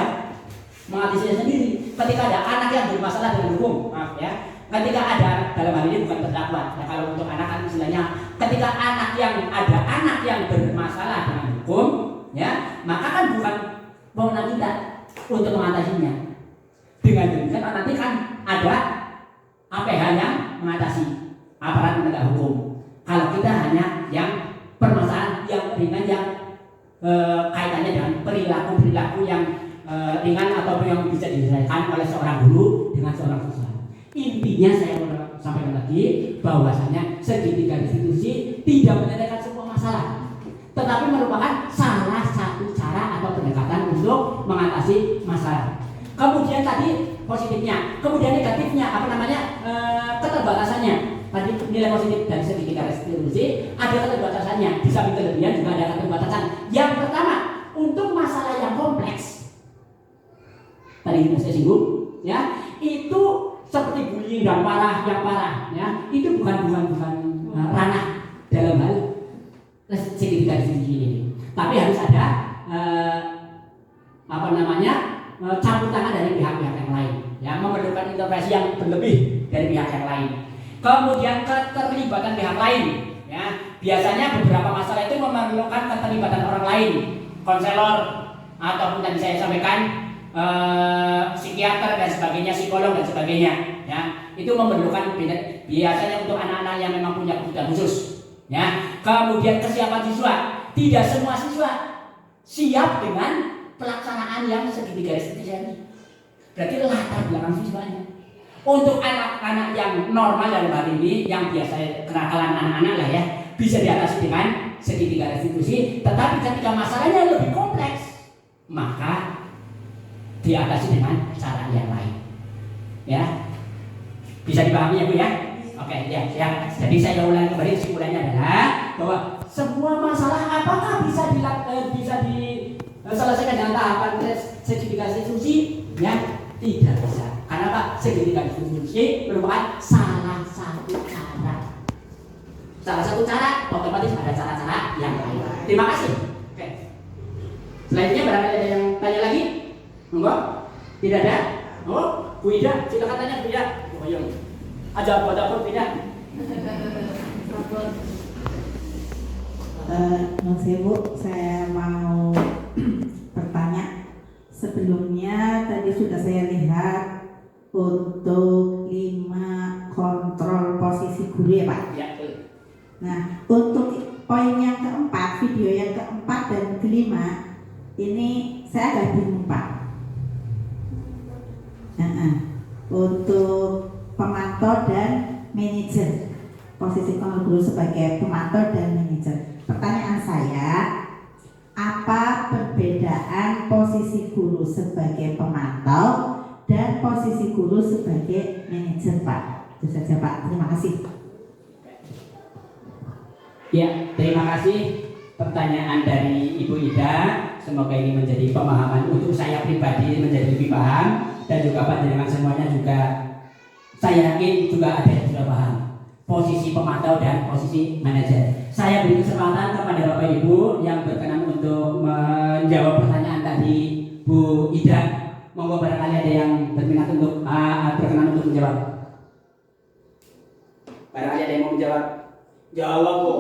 mengatasi sendiri. Ketika ada anak yang bermasalah dengan hukum, maaf ya, ketika ada dalam hal ini bukan terdakwa, ya kalau untuk anak kan istilahnya, ketika ada anak yang bermasalah dengan hukum, ya, maka kan bukan wewenang kita untuk mengatasinya. Dengan demikian nanti kan ada APH yang mengatasi, aparat penegak hukum. Kalau kita hanya yang permasalahan yang ringan, yang kaitannya dengan perilaku yang ringan ataupun yang bisa diselesaikan oleh seorang guru dengan seorang siswa. Intinya saya mau sampaikan lagi bahwasanya segitiga restitusi tidak menyelesaikan semua masalah, tetapi merupakan salah satu cara atau pendekatan untuk mengatasi masalah. Kemudian tadi positifnya, kemudian negatifnya keterbatasannya. Tadi nilai positif dari segitiga restitusi ada keterbatasannya, di samping kelebihan juga ada keterbatasan. Yang pertama, untuk masalah yang kompleks, tadi saya singgung, ya, itu seperti bullying dan yang parah, ya, itu bukan ranah dalam hal segitiga restitusi ini. Tapi harus ada campur tangan dari pihak-pihak yang lain, ya, memerlukan intervensi yang berlebih dari pihak yang lain. Kemudian keterlibatan pihak lain, ya, biasanya beberapa masalah itu memerlukan keterlibatan orang lain, konselor ataupun tadi saya sampaikan psikiater dan sebagainya, psikolog dan sebagainya, ya, itu memerlukan biasanya untuk anak-anak yang memang punya kebutuhan khusus, ya. Kemudian kesiapan siswa, tidak semua siswa siap dengan pelaksanaan yang segitiga restitusi ini. Berarti latar belakang siswanya. Untuk anak-anak yang normal dalam hal ini, yang biasa kenakalan anak-anak lah, ya, bisa diatasi dengan segitiga restitusi. Tetapi ketika masalahnya lebih kompleks, maka diatasi dengan cara yang lain, ya. Bisa dipahami ya Bu, ya? Oke, ya. Jadi saya ulangi kembali, kesimpulannya adalah bahwa semua masalah apakah bisa diselesaikan dengan tahapan segitiga restitusi? Ya, tidak bisa. Karena Pak, segitiga restitusi merupakan salah satu cara, otomatis ada cara-cara yang lain. Terima kasih. Oke. Selanjutnya barangkali ada yang tanya lagi? Monggo. Tidak ada? Oh, Bu Ida, silakan tanya Bu Ida. Ayo. Aja buat apa Bu Ida? Mas Ibu, saya mau bertanya. Sebelumnya tadi sudah saya lihat untuk ini saya agak bingung Pak. Untuk pemantau dan manajer, posisi guru sebagai pemantau dan manajer. Pertanyaan saya, apa perbedaan posisi guru sebagai pemantau dan posisi guru sebagai manajer Pak? Itu saja Pak, terima kasih. Ya, terima kasih pertanyaan dari Ibu Ida. Semoga ini menjadi pemahaman untuk saya pribadi, menjadi lebih paham, dan juga panjenengan semuanya juga saya yakin juga ada yang sudah paham posisi pemantau dan posisi manajer. Saya beri kesempatan kepada Bapak Ibu yang berkenan untuk menjawab pertanyaan tadi Bu Ida. Monggo barangkali ada yang berminat untuk berkenan untuk menjawab. Barangkali ada yang mau menjawab. Jawab Bu.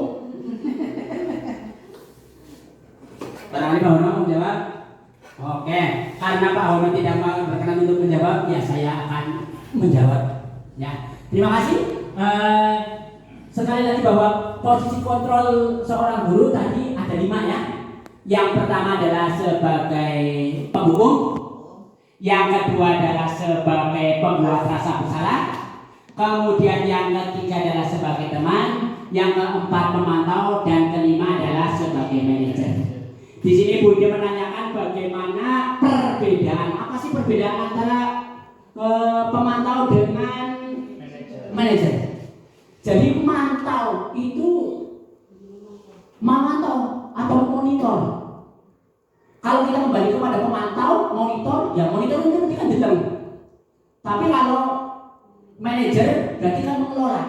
Barangkali Pak Hono mau menjawab. Oke, karena Pak Hono tidak mau berkenan untuk menjawab, ya saya akan menjawab. Ya, terima kasih. Sekali lagi bahwa posisi kontrol seorang guru tadi ada 5 ya. Yang pertama adalah sebagai penghukum, yang kedua adalah sebagai pembuat rasa bersalah, kemudian yang ketiga adalah sebagai teman, yang keempat pemantau, dan kelima adalah sebagai manajer. Di sini Bu Ida menanyakan bagaimana perbedaan, apa sih perbedaan antara pemantau dengan manajer. Jadi mantau itu memantau atau monitor. Kalau kita kembali kepada pemantau, monitor, ya monitor itu berarti kan deleng. Tapi kalau manajer berarti kan mengelola.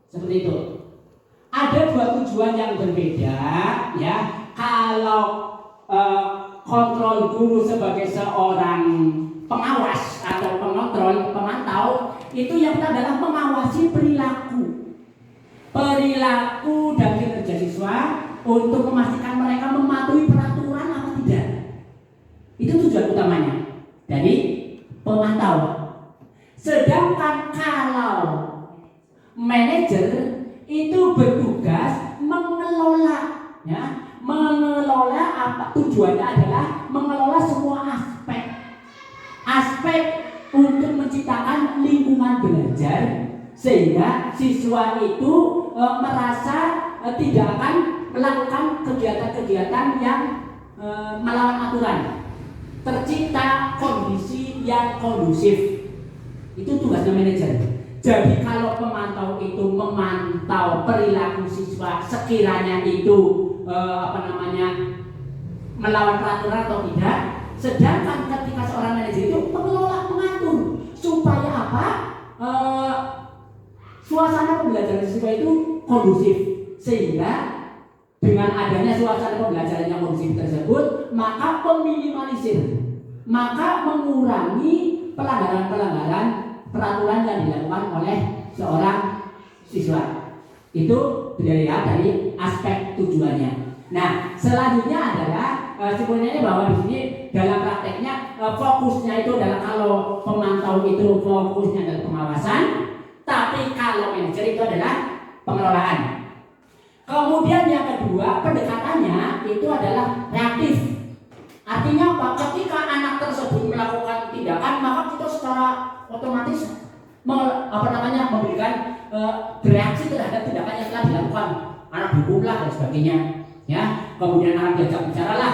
Seperti itu. Ada 2 tujuan yang berbeda ya. Kalau kontrol guru sebagai seorang pengawas atau pengontrol, pemantau, itu yang pertama adalah mengawasi perilaku dan kinerja siswa untuk memastikan mereka mematuhi peraturan apa tidak. Itu tujuan utamanya dari pemantau. Sedangkan kalau manajer itu bertugas mengelola, ya, mengelola apa tujuannya adalah mengelola semua aspek untuk menciptakan lingkungan belajar sehingga siswa itu merasa tidak akan melakukan kegiatan-kegiatan yang melawan aturan, tercipta kondisi yang kondusif. Itu tugasnya manajer. Jadi kalau pemantau itu memantau perilaku siswa sekiranya itu melawan peraturan atau tidak. Sedangkan ketika seorang manajer itu mengelola, mengatur supaya apa? Suasana pembelajaran siswa itu kondusif, sehingga dengan adanya suasana pembelajaran yang kondusif tersebut, maka meminimalisir, maka mengurangi pelanggaran-pelanggaran peraturan yang dilakukan oleh seorang siswa. Itu dilihat dari aspek tujuannya. Nah, selanjutnya adalah sebenarnya bahwa di sini dalam prakteknya fokusnya itu adalah kalau pemantau itu fokusnya adalah pengawasan, tapi kalau manajer itu adalah pengelolaan. Kemudian yang kedua, pendekatannya itu adalah reaktif. Artinya apa? Ketika anak tersebut melakukan tindakan, maka kita secara otomatis memberikan bereaksi terhadap tindakan yang telah dilakukan. Anak dihukumlah dan sebagainya. Ya, kemudian anak diajak bicara lah,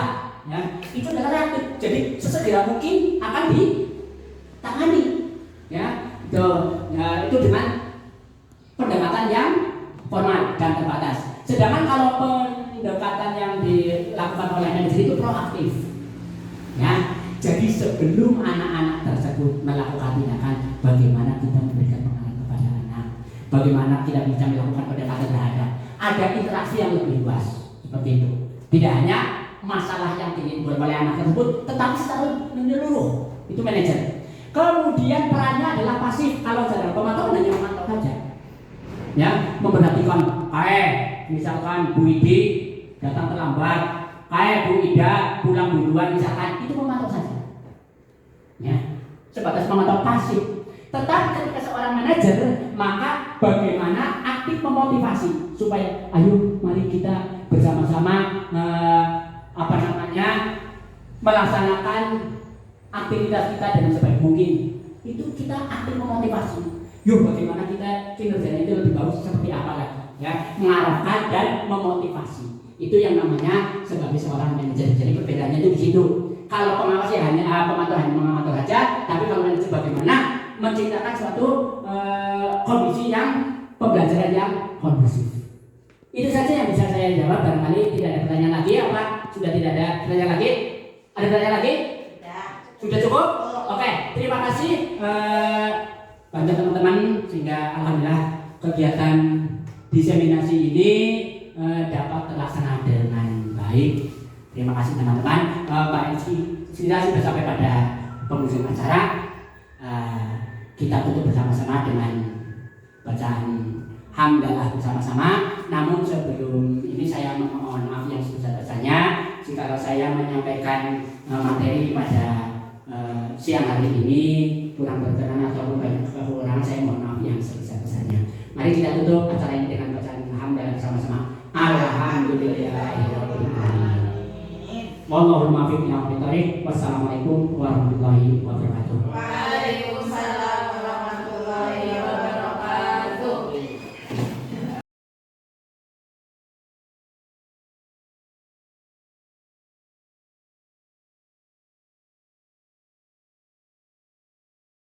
ya, itu adalah reaktif. Jadi sesegera mungkin akan ditangani, ya, itu dengan pendekatan yang formal dan terbatas. Sedangkan kalau pendekatan yang dilakukan oleh manajer itu proaktif, ya. Jadi sebelum anak-anak tersebut melakukan tindakan, bagaimana kita memberikan pengawasan kepada anak, bagaimana kita bisa melakukan pendekatan terhadap, ada interaksi yang lebih luas. Seperti itu. Tidak hanya masalah yang dibuat oleh anak tersebut, tetapi secara menyeluruh. Itu manajer. Kemudian perannya adalah pasif. Kalau dalam pemantau hanya memantau saja. Ya, memperhatikan. Misalkan Bu Idi datang terlambat, Bu Ida pulang duluan misalkan, itu memantau saja. Ya, sebatas memantau pasif. Tetapi ketika seorang manajer, maka bagaimana aktif memotivasi supaya ayo mari kita bersama-sama melaksanakan aktivitas kita dengan sebaik mungkin. Itu kita aktif memotivasi. Yuk, bagaimana kita kinerjanya itu lebih bagus seperti apa lagi? Ya, mengarahkan dan memotivasi. Itu yang namanya sebagai seorang manajer. Jadi perbedaannya itu di situ. Kalau pengawas ya hanya pemantau hanya mengatur saja, tapi kalau manajer bagaimana menciptakan suatu kondisi yang pembelajaran yang kondusif. Itu saja yang bisa saya jawab. Barangkali tidak ada pertanyaan lagi, apa? Sudah tidak ada pertanyaan lagi? Ada pertanyaan lagi? Sudah cukup? Oke, terima kasih banyak teman-teman, sehingga alhamdulillah kegiatan diseminasi ini dapat terlaksana dengan baik. Terima kasih teman-teman. Pak Rizky, sudah sampai pada penghujung acara. Kita tutup bersama-sama dengan bacaan hamdalah bersama-sama. Namun sebelum ini saya mohon maaf yang sebesar-besarnya jika saya menyampaikan materi pada siang hari ini kurang berkenan atau banyak kekurangan, saya mohon maaf yang sebesar-besarnya. Mari kita tutup acara ini dengan bacaan hamdalah bersama-sama. Alhamdulillahirabbil alamin. Wallahul muwaffiq ila aqwamit thoriq. Wassalamualaikum warahmatullahi wabarakatuh.